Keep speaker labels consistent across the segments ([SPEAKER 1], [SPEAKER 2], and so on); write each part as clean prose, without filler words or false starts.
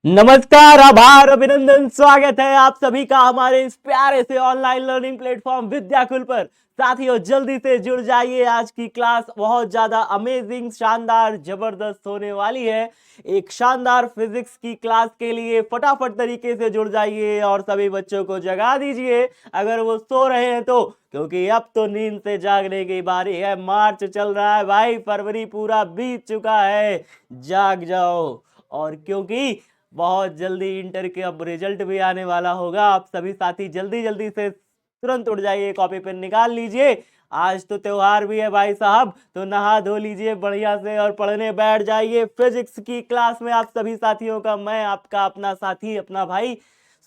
[SPEAKER 1] नमस्कार, आभार, अभिनंदन, स्वागत है आप सभी का हमारे इस प्यारे से ऑनलाइन लर्निंग प्लेटफॉर्म विद्याकुल पर। साथियों, जल्दी से जुड़ जाइए। आज की क्लास बहुत ज्यादा अमेजिंग, शानदार, जबरदस्त होने वाली है। एक शानदार फिजिक्स की क्लास के लिए फटाफट तरीके से जुड़ जाइए और सभी बच्चों को जगा दीजिए अगर वो सो रहे हैं तो, क्योंकि अब तो नींद से जागने की बारी है। मार्च चल रहा है भाई, फरवरी पूरा बीत चुका है। जाग जाओ। और क्योंकि बहुत जल्दी इंटर के अब रिजल्ट भी आने वाला होगा, आप सभी साथी जल्दी जल्दी से तुरंत उठ जाइए, कॉपी पेन निकाल लीजिए। आज तो त्योहार भी है भाई साहब, तो नहा धो लीजिए बढ़िया से और पढ़ने बैठ जाइए। फिजिक्स की क्लास में आप सभी साथियों का मैं आपका अपना साथी, अपना भाई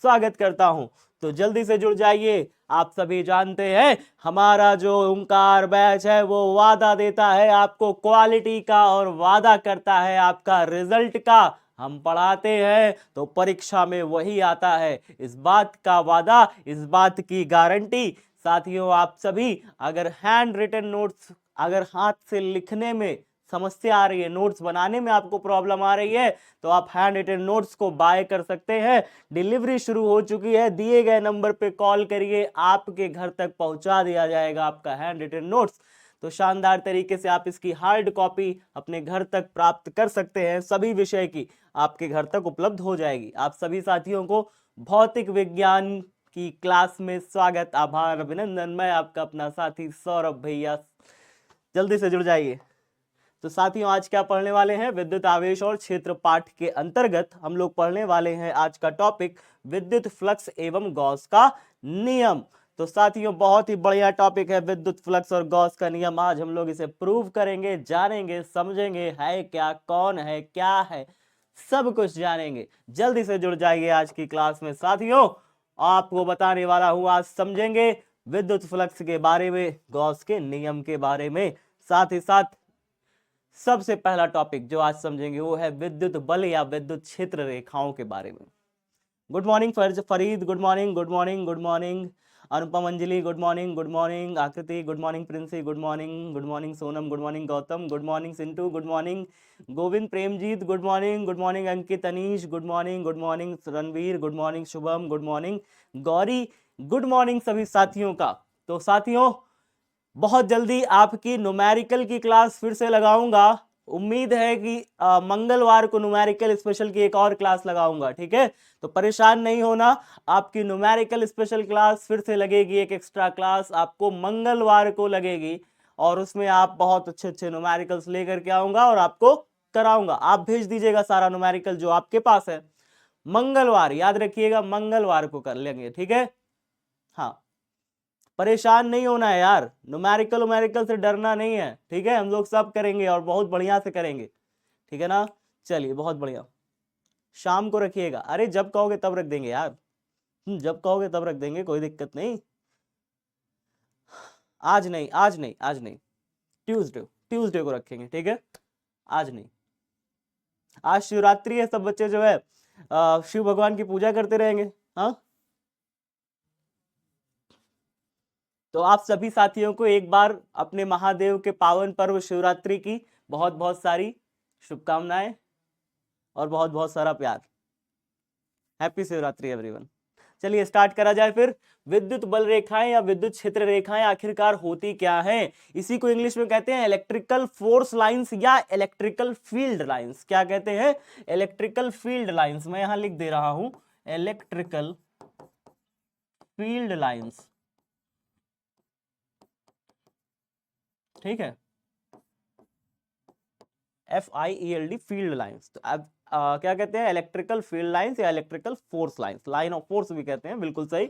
[SPEAKER 1] स्वागत करता हूं। तो जल्दी से जुड़ जाइए। आप सभी जानते हैं हमारा जो ओंकार बैच है वो वादा देता है आपको क्वालिटी का और वादा करता है आपका रिजल्ट का। हम पढ़ाते हैं तो परीक्षा में वही आता है, इस बात का वादा, इस बात की गारंटी। साथियों, आप सभी अगर हैंड रिटन नोट्स, अगर हाथ से लिखने में समस्या आ रही है, नोट्स बनाने में आपको प्रॉब्लम आ रही है, तो आप हैंड रिटन नोट्स को बाय कर सकते हैं। डिलीवरी शुरू हो चुकी है, दिए गए नंबर पे कॉल करिए, आपके घर तक पहुंचा दिया जाएगा आपका हैंड रिटन नोट्स। तो शानदार तरीके से आप इसकी हार्ड कॉपी अपने घर तक प्राप्त कर सकते हैं। सभी विषय की आपके घर तक उपलब्ध हो जाएगी। आप सभी साथियों को भौतिक विज्ञान की क्लास में स्वागत, आभार, अभिनंदन। मैं आपका अपना साथी सौरभ भैया, जल्दी से जुड़ जाइए। तो साथियों, आज क्या पढ़ने वाले हैं? विद्युत आवेश और क्षेत्र पाठ के अंतर्गत हम लोग पढ़ने वाले हैं आज का टॉपिक विद्युत फ्लक्स एवं गॉस का नियम। तो साथियों, बहुत ही बढ़िया टॉपिक है विद्युत फ्लक्स और गॉस का नियम। आज हम लोग इसे प्रूव करेंगे, जानेंगे, समझेंगे, है क्या, कौन है, क्या है, सब कुछ जानेंगे। जल्दी से जुड़ जाइए आज की क्लास में साथियों। आपको बताने वाला हूं, आज समझेंगे विद्युत फ्लक्स के बारे में, गॉस के नियम के बारे में। साथ ही साथ सबसे पहला टॉपिक जो आज समझेंगे वो है विद्युत बल या विद्युत क्षेत्र रेखाओं के बारे में। Good morning Farid, good morning, good morning, good morning. Anupam, Anjali, good morning, good morning. Aakriti, good morning. Princy, good morning, good morning. Sonam, good morning. Gautam, good morning. Sintu, good morning. Govind, Premjit, good morning, good morning. Ankit, Anish, good morning, good morning. Ranveer, good morning. Shubham, good morning. Gauri, good morning सभी साथियों का। तो साथियों, बहुत जल्दी आपकी numerical की class फिर से लगाऊंगा। उम्मीद है कि मंगलवार को न्यूमेरिकल स्पेशल की एक और क्लास लगाऊंगा, ठीक है? तो परेशान नहीं होना, आपकी न्यूमेरिकल स्पेशल क्लास फिर से लगेगी। एक एक्स्ट्रा क्लास आपको मंगलवार को लगेगी और उसमें आप बहुत अच्छे अच्छे न्यूमेरिकल्स लेकर के आऊंगा और आपको कराऊंगा। आप भेज दीजिएगा सारा न्यूमेरिकल जो आपके पास है। मंगलवार याद रखिएगा, मंगलवार को कर लेंगे, ठीक है? हाँ, परेशान नहीं होना है यार, न्यूमेरिकल उमेरिकल से डरना नहीं है, ठीक है? हम लोग सब करेंगे और बहुत बढ़िया से करेंगे, ठीक है ना? चलिए, बहुत बढ़िया। शाम को रखिएगा। अरे जब कहोगे तब रख देंगे यार, जब कहोगे तब रख देंगे, कोई दिक्कत नहीं। आज नहीं, आज नहीं, आज नहीं, ट्यूसडे, ट्यूसडे को रखेंगे, ठीक है? आज नहीं। आज शिवरात्रि है, सब बच्चे जो है शिव भगवान की पूजा करते रहेंगे। हाँ, तो आप सभी साथियों को एक बार अपने महादेव के पावन पर्व शिवरात्रि की बहुत बहुत सारी शुभकामनाएं और बहुत बहुत सारा प्यार। Happy Shivratri everyone. चलिए स्टार्ट करा जाए फिर। विद्युत बल रेखाएं या विद्युत क्षेत्र रेखाएं आखिरकार होती क्या हैं? इसी को इंग्लिश में कहते हैं इलेक्ट्रिकल फोर्स लाइंस या इलेक्ट्रिकल फील्ड लाइंस। क्या कहते हैं? Electrical field lines. मैं यहां लिख दे रहा हूं इलेक्ट्रिकल फील्ड लाइंस, ठीक है? FIELD, field lines. तो अब क्या कहते हैं? इलेक्ट्रिकल फील्ड लाइंस या electrical force lines, line of force भी कहते हैं, बिल्कुल सही।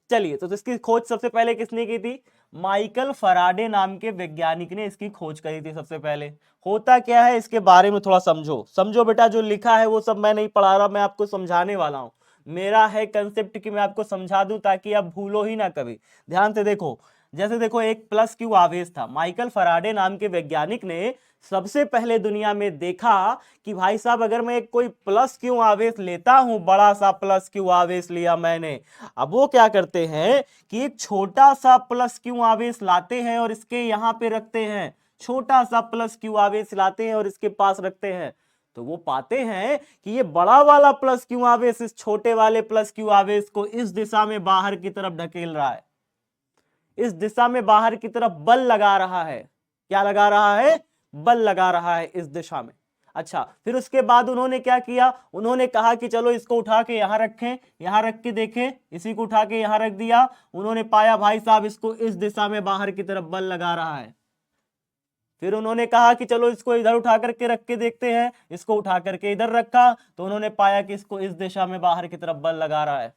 [SPEAKER 1] चलिए, तो इसकी खोज सबसे पहले किसने की थी? माइकल फराडे नाम के वैज्ञानिक ने इसकी खोज करी थी सबसे पहले। होता क्या है इसके बारे में थोड़ा समझो। समझो बेटा, जो लिखा है वो सब मैं नहीं पढ़ा रहा, मैं आपको समझाने वाला हूं। मेरा है कंसेप्ट कि मैं आपको समझा दूं ताकि आप भूलो ही ना कभी। ध्यान से देखो। जैसे देखो, एक प्लस क्यू आवेश था। माइकल फराडे नाम के वैज्ञानिक ने सबसे पहले दुनिया में देखा कि भाई साहब, अगर मैं एक कोई प्लस क्यू आवेश लेता हूं, बड़ा सा प्लस क्यू आवेश लिया मैंने। अब वो क्या करते हैं कि एक छोटा सा प्लस क्यू आवेश लाते हैं और इसके यहां पे रखते हैं। छोटा सा प्लस क्यू आवेश लाते हैं और इसके पास रखते हैं, तो वो पाते हैं कि ये बड़ा वाला प्लस क्यू आवेश इस छोटे वाले प्लस क्यू आवेश को इस दिशा में बाहर की तरफ ढकेल रहा है, इस दिशा में बाहर की तरफ बल लगा रहा है। क्या लगा रहा है? बल लगा रहा है इस दिशा में। अच्छा, फिर उसके बाद उन्होंने क्या किया, उन्होंने कहा कि चलो इसको उठा के यहां रखें, यहां रख के देखें, इसी को उठा के यहां रख दिया। उन्होंने पाया भाई साहब इसको इस दिशा में बाहर की तरफ बल लगा रहा है। फिर उन्होंने कहा कि चलो इसको इधर उठा करके रख के देखते हैं, इसको उठा करके इधर रखा तो उन्होंने पाया कि इसको इस दिशा में बाहर की तरफ बल लगा रहा है।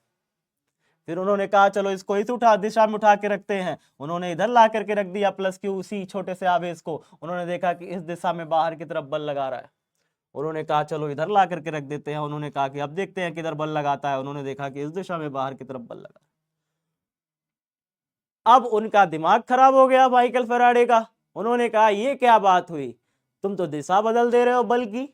[SPEAKER 1] फिर उन्होंने कहा चलो इसको इस दिशा में उठा के रखते हैं, उन्होंने इधर ला करके रख दिया प्लस क्यू, उसी छोटे से आवेश को। उन्होंने देखा कि इस दिशा में बाहर की तरफ बल लगा रहा है। उन्होंने कहा चलो इधर ला करके रख देते हैं, उन्होंने कहा कि अब देखते हैं किधर बल लगाता है। उन्होंने देखा कि इस दिशा में बाहर की तरफ बल लगा। अब उनका दिमाग खराब हो गया माइकल फैराडे का। उन्होंने कहा ये क्या बात हुई, तुम तो दिशा बदल दे रहे हो बल की,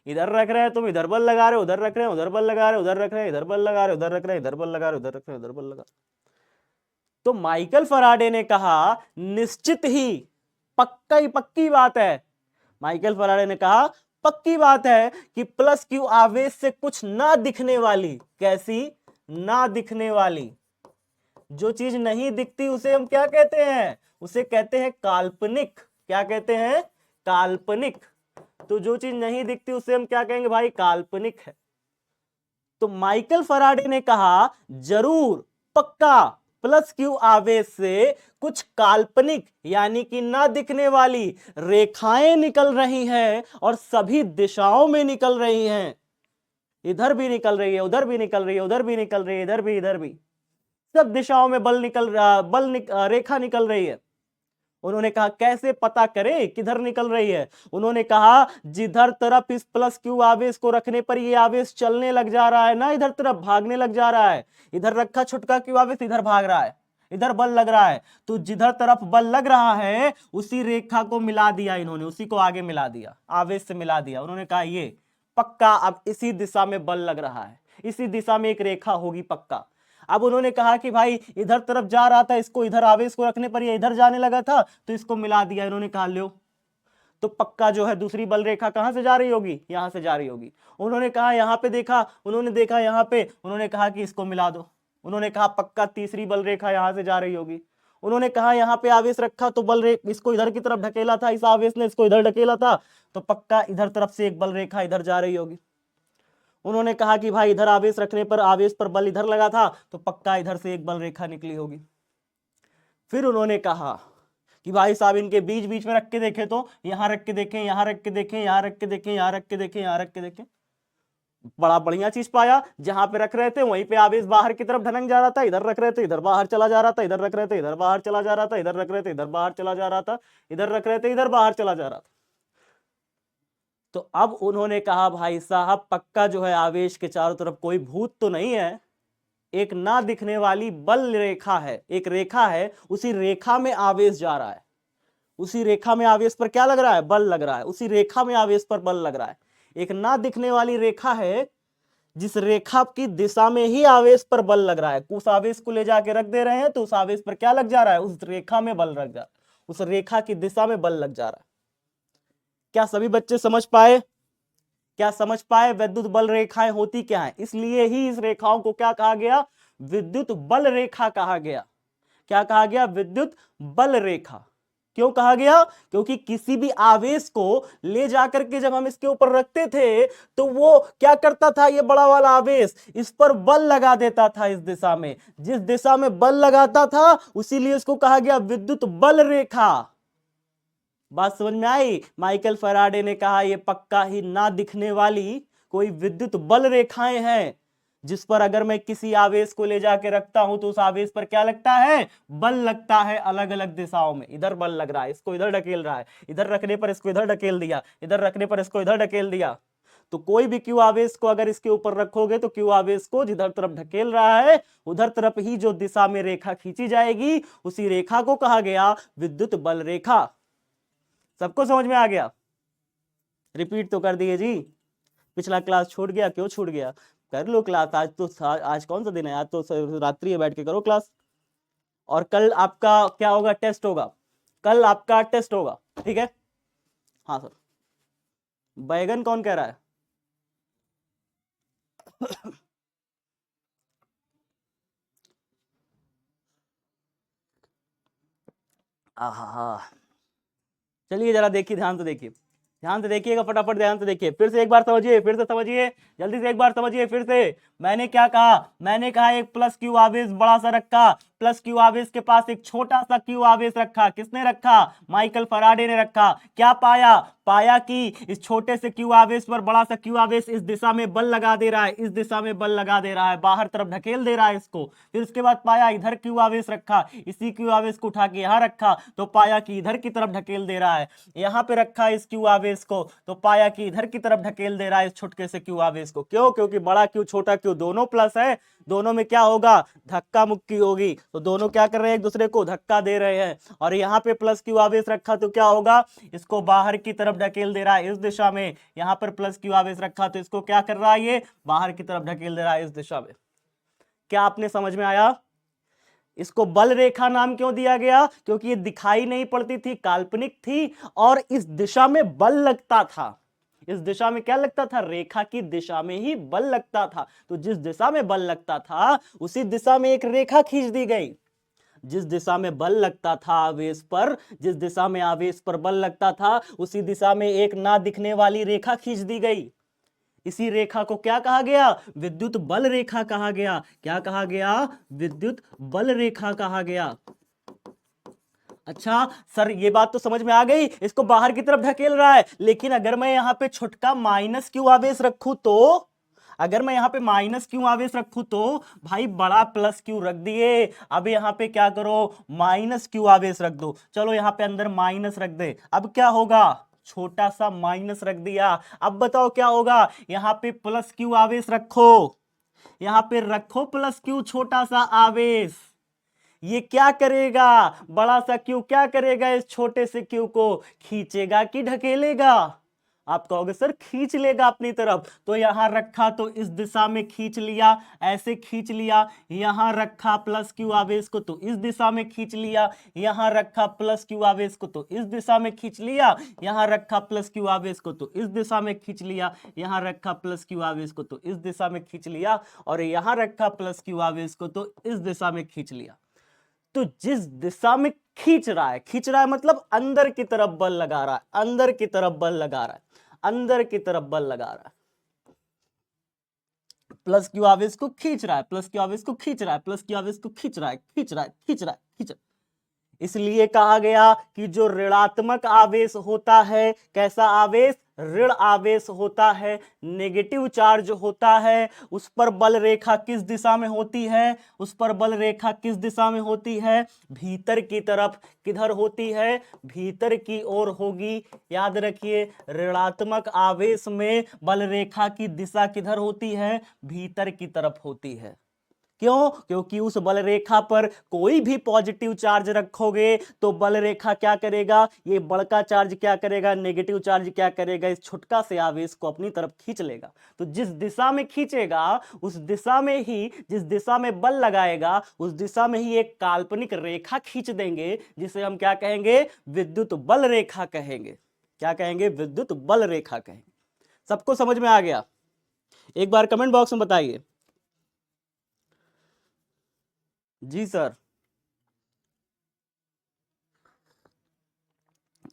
[SPEAKER 1] इधर रख रहे हैं तुम, इधर बल लगा रहे हो, उधर रख रहे हैं, उधर बल लगा रहे हो, उधर रख रहे हैं, इधर बल लगा रहे हो, उधर रख रहे हैं, इधर बल लगा रहे हो, उधर रख रहे हैं, उधर बल लगा। तो माइकल फैराडे ने कहा निश्चित ही, पक्की बात है। माइकल फैराडे ने कहा पक्की बात है कि प्लस क्यू आवेश से कुछ ना दिखने वाली, कैसी ना दिखने वाली, जो चीज नहीं दिखती उसे हम क्या कहते हैं, उसे कहते हैं काल्पनिक। क्या कहते हैं? काल्पनिक। तो जो चीज नहीं दिखती उसे हम क्या कहेंगे भाई? काल्पनिक है। तो माइकल फैराडे ने कहा जरूर, पक्का, प्लस क्यू आवेश से कुछ काल्पनिक यानी कि ना दिखने वाली रेखाएं निकल रही हैं और सभी दिशाओं में निकल रही हैं। इधर भी निकल रही है, उधर भी निकल रही है, उधर भी निकल रही है, इधर भी, इधर भी, सब दिशाओं में रेखा निकल रही है। उन्होंने कहा कैसे पता करें किधर निकल रही है? उन्होंने कहा जिधर तरफ इस प्लस क्यू आवेश को रखने पर ये आवेश चलने लग जा रहा है ना, इधर तरफ भागने लग जा रहा है, इधर रखा छुटका क्यू आवेश इधर भाग रहा है, इधर बल लग रहा है, तो जिधर तरफ बल लग रहा है उसी रेखा को मिला दिया इन्होंने, उसी को आगे मिला दिया, आवेश से मिला दिया। उन्होंने कहा ये पक्का, अब इसी दिशा में बल लग रहा है, इसी दिशा में एक रेखा होगी पक्का। अब उन्होंने कहा कि भाई इधर तरफ जा रहा था, इसको इधर आवेश को रखने पर ये इधर जाने लगा था तो इसको मिला दिया। इन्होंने कहा लो, तो पक्का जो है दूसरी बल रेखा कहां से जा रही होगी? यहां से जा रही होगी। उन्होंने कहा यहां पे देखा, उन्होंने देखा यहां पे, उन्होंने कहा कि इसको मिला दो। उन्होंने कहा पक्का तीसरी बल रेखा यहां से जा रही होगी। उन्होंने कहा यहां पे आवेश रखा तो इसको इधर की तरफ ढकेला था, इस आवेश ने इसको इधर ढकेला था, तो पक्का इधर तरफ से एक बल रेखा इधर जा रही होगी। उन्होंने कहा कि भाई इधर आवेश रखने पर आवेश पर बल इधर लगा था तो पक्का इधर से एक बल रेखा निकली होगी। फिर उन्होंने कहा कि भाई साहब इनके बीच बीच में रख के देखें, तो यहां रख के देखें, यहां रख के देखें, यहां रख के देखें, यहां रख के देखें, यहां रख के देखें, बड़ा बढ़िया चीज पाया। जहां पे रख रहे थे वहीं पे आवेश बाहर की तरफ ढनक जा रहा था, इधर रख रहे थे इधर बाहर चला जा रहा था, इधर रख रहे थे इधर बाहर चला जा रहा था, इधर रख रहे थे इधर बाहर चला जा रहा था, इधर रख रहे थे इधर बाहर चला जा रहा था। तो अब उन्होंने कहा भाई साहब पक्का जो है आवेश के चारों तरफ कोई भूत तो नहीं है, एक ना दिखने वाली बल रेखा है, एक रेखा है, उसी रेखा में आवेश जा रहा है, उसी रेखा में आवेश पर क्या लग रहा है? बल लग रहा है, उसी रेखा में आवेश पर बल लग रहा है। एक ना दिखने वाली रेखा है जिस रेखा की दिशा में ही आवेश पर बल लग रहा है। उस आवेश को ले जाके रख दे रहे हैं तो उस आवेश पर क्या लग जा रहा है? उस रेखा में बल लग जा रहा है, उस रेखा की दिशा में बल लग जा रहा है। क्या सभी बच्चे समझ पाए? क्या समझ पाए विद्युत बल रेखाएं होती क्या है? इसलिए ही इस रेखाओं को क्या कहा गया? विद्युत बल रेखा कहा गया। क्या कहा गया? विद्युत बल रेखा। क्यों कहा गया? क्योंकि किसी भी आवेश को ले जाकर के जब हम इसके ऊपर रखते थे तो वो क्या करता था, ये बड़ा वाला आवेश इस पर बल लगा देता था, इस दिशा में, जिस दिशा में बल लगाता था उसीलिए इसको कहा गया विद्युत बल रेखा। बात समझ में आई? माइकल फैराडे ने कहा यह पक्का ही ना दिखने वाली कोई विद्युत बल रेखाएं हैं जिस पर अगर मैं किसी आवेश को ले जाके रखता हूं तो उस आवेश पर क्या लगता है? बल लगता है, अलग अलग दिशाओं में। इधर बल लग रहा है, इसको इधर ढकेल रहा है, इधर रखने पर इसको इधर ढकेल दिया, इधर रखने पर इसको इधर ढकेल दिया। तो कोई भी क्यू आवेश को अगर इसके ऊपर रखोगे तो क्यू आवेश को जिधर तरफ ढकेल रहा है उधर तरफ ही जो दिशा में रेखा खींची जाएगी उसी रेखा को कहा गया विद्युत बल रेखा। सबको समझ में आ गया? रिपीट तो कर दिए जी। पिछला क्लास छूट गया, क्यों छूट गया? कर लो क्लास। आज कौन सा दिन है? आज तो रात्रि है, बैठ के करो क्लास। और कल आपका क्या होगा? टेस्ट होगा। कल आपका टेस्ट होगा। ठीक है। हाँ सर, बैगन कौन कह रहा है? आहा, चलिए जरा देखिए, ध्यान से देखिए, ध्यान से देखिएगा, फटाफट ध्यान से देखिए, फिर से एक बार समझिए, फिर से समझिए, जल्दी से एक बार समझिए फिर से। मैंने क्या कहा? मैंने कहा एक प्लस क्यू आवेश बड़ा सा रखा, प्लस क्यू आवेश के पास एक छोटा सा क्यू आवेश रखा। किसने रखा? माइकल फैराडे ने रखा। क्या पाया? पाया कि इस छोटे से क्यू आवेश पर बड़ा सा क्यू आवेश इस दिशा में बल लगा दे रहा है, इस दिशा में बल लगा दे रहा है, बाहर तरफ ढकेल दे रहा है इसको। फिर उसके बाद पाया इधर क्यू आवेश रखा, इसी क्यू आवेश को उठा के यहां रखा तो पाया कि इधर की तरफ ढकेल दे रहा है। यहां पे रखा इस क्यू आवेश को तो पाया कि इधर की तरफ ढकेल दे रहा है इस छोटे से क्यू आवेश को। क्यों? क्योंकि बड़ा क्यू छोटा क्यू दोनों प्लस है, दोनों में क्या होगा? धक्का मुक्की होगी। तो दोनों क्या कर रहे हैं? एक दूसरे को धक्का दे रहे हैं। और यहाँ पे प्लस क्यू आवेश रखा तो क्या होगा? इसको बाहर की तरफ ढकेल दे रहा है इस दिशा में। यहाँ पर प्लस क्यू आवेश रखा तो इसको क्या कर रहा है? ये बाहर की तरफ ढकेल दे रहा है इस दिशा में। क्या आपने समझ में आया? इसको बल रेखा नाम क्यों दिया गया? क्योंकि ये दिखाई नहीं पड़ती थी, काल्पनिक थी, और इस दिशा में बल लगता था। इस दिशा में क्या लगता था? रेखा की दिशा में ही बल लगता था। तो जिस दिशा में बल लगता था उसी दिशा में एक रेखा खींच दी गई। जिस दिशा में बल लगता था आवेश पर, जिस दिशा में आवेश पर बल लगता था उसी दिशा में एक ना दिखने वाली रेखा खींच दी गई। इसी रेखा को क्या कहा गया? विद्युत बल रेखा कहा गया। क्या कहा गया? विद्युत बल रेखा कहा गया। अच्छा सर, ये बात तो समझ में आ गई, इसको बाहर की तरफ ढकेल रहा है। लेकिन अगर मैं यहां पे छोटका माइनस क्यू आवेश रखूं तो, अगर मैं यहां पे माइनस क्यू आवेश रखूं तो भाई बड़ा प्लस क्यू रख दिए। अब यहां पे क्या करो? माइनस क्यू आवेश रख दो। चलो यहां पे अंदर माइनस रख दे। अब क्या होगा? छोटा सा माइनस रख दिया। अब बताओ क्या होगा? यहां पे प्लस क्यू आवेश रखो, यहां पे रखो प्लस क्यू छोटा सा आवेश। ये क्या करेगा? बड़ा सा क्यू क्या करेगा? इस छोटे से क्यू को खींचेगा कि ढकेलेगा? आप कहोगे सर खींच लेगा अपनी तरफ। तो यहां रखा तो इस दिशा में खींच लिया, ऐसे खींच लिया। यहां रखा प्लस क्यू आवेश को तो इस दिशा में खींच लिया। यहां रखा प्लस क्यू आवेश को तो इस दिशा में खींच लिया। यहां रखा प्लस क्यू आवेश को तो इस दिशा में खींच लिया। यहां रखा प्लस क्यू आवेश को तो इस दिशा में खींच लिया। और यहां रखा प्लस क्यू आवेश को तो इस दिशा में खींच लिया। तो जिस दिशा में खींच रहा है, खींच रहा है मतलब अंदर की तरफ बल लगा रहा है, अंदर की तरफ बल लगा रहा है, अंदर की तरफ बल लगा रहा है। प्लस क्यू आवेश को खींच रहा है, प्लस क्यू आवेश को खींच रहा है, प्लस क्यू आवेश को खींच रहा है, खींच रहा है, खींच रहा है, खींच रहा है। इसलिए कहा गया कि जो ऋणात्मक आवेश होता है, कैसा आवेश? ऋण आवेश होता है, नेगेटिव चार्ज होता है, उस पर बल रेखा किस दिशा में होती है? उस पर बल रेखा किस दिशा में होती है? भीतर की तरफ। किधर होती है? भीतर की ओर होगी। याद रखिए, ऋणात्मक आवेश में बल रेखा की दिशा किधर होती है? भीतर की तरफ होती है। क्यों? क्योंकि उस बल रेखा पर कोई भी पॉजिटिव चार्ज रखोगे तो बल रेखा क्या करेगा? ये बड़का चार्ज क्या करेगा? नेगेटिव चार्ज क्या करेगा? इस छुटका से आवेश को अपनी तरफ खींच लेगा। तो जिस दिशा में खींचेगा उस दिशा में ही, जिस दिशा में बल लगाएगा उस दिशा में ही एक काल्पनिक रेखा खींच देंगे, जिसे हम क्या कहेंगे? विद्युत बल रेखा कहेंगे। क्या कहेंगे? विद्युत बल रेखा कहेंगे। सबको समझ में आ गया? एक बार कमेंट बॉक्स में बताइए। जी सर।